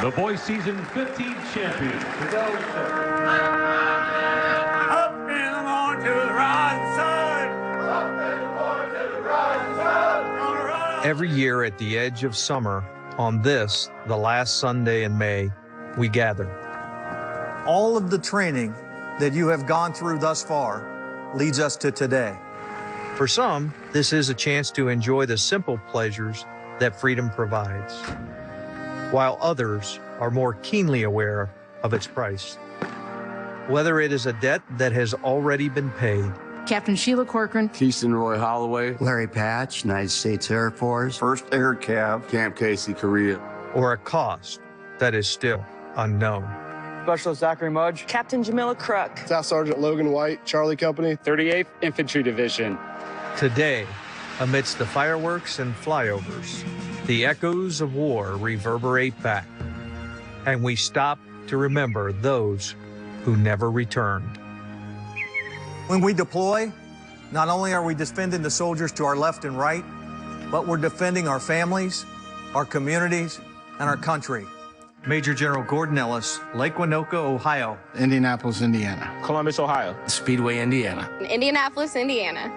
The boys season 15 champion, Chevelle Shepherd. Up in the morning to the rising sun. Up in the morning to the rising sun. Every year at the edge of summer, on this, the last Sunday in May, we gather. All of the training that you have gone through thus far leads us to today. For some, this is a chance to enjoy the simple pleasures that freedom provides, while others are more keenly aware of its price. Whether it is a debt that has already been paid, Captain Sheila Corcoran, Keystone Roy Holloway, Larry Patch, United States Air Force, First Air Cav, Camp Casey, Korea, or a cost that is still unknown. Specialist Zachary Mudge, Captain Jamila Crook, Staff Sergeant Logan White, Charlie Company, 38th Infantry Division. Today, amidst the fireworks and flyovers, the echoes of war reverberate back, and we stop to remember those who never returned. When we deploy, not only are we defending the soldiers to our left and right, but we're defending our families, our communities, and our country. Major General Gordon Ellis, Lake Winoka, Ohio. Indianapolis, Indiana. Columbus, Ohio. Speedway, Indiana. Indianapolis, Indiana.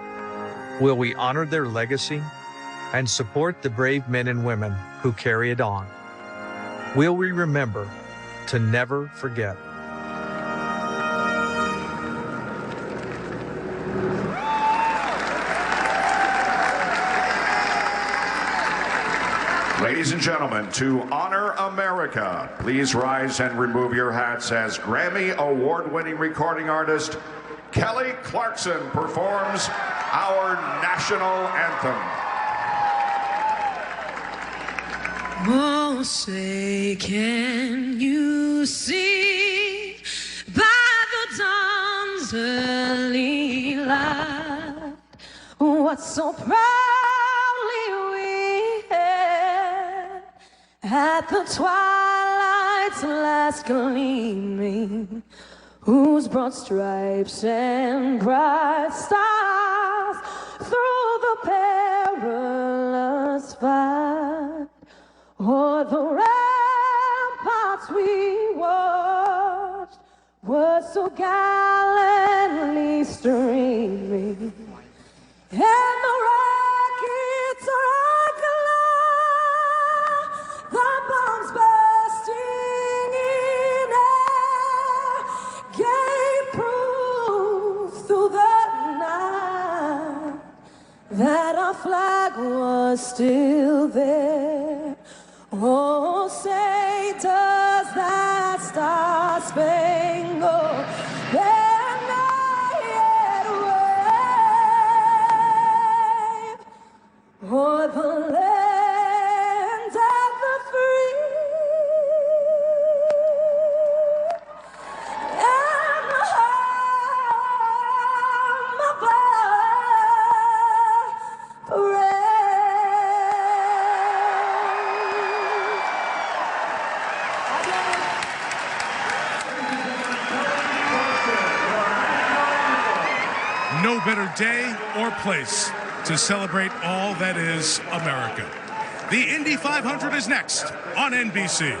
Will we honor their legacy and support the brave men and women who carry it on? Will we remember to never forget? Ladies and gentlemen, to honor America, please rise and remove your hats as Grammy Award-winning recording artist Kelly Clarkson performs our national anthem. Oh, say, can you see by the dawn's early light what so proudly we had at the twilight's last gleaming, whose broad stripes and bright stars through the perilous fight o'er the ramparts we watched were so gallantly streaming, and the rockets are aglow, the bombs bursting in air gave proof through the night that our flag was still there. Oh, say, does that star-spangled banner yet wave o'er the land of the free and the home above? No better day or place to celebrate all that is America. The Indy 500 is next on NBC.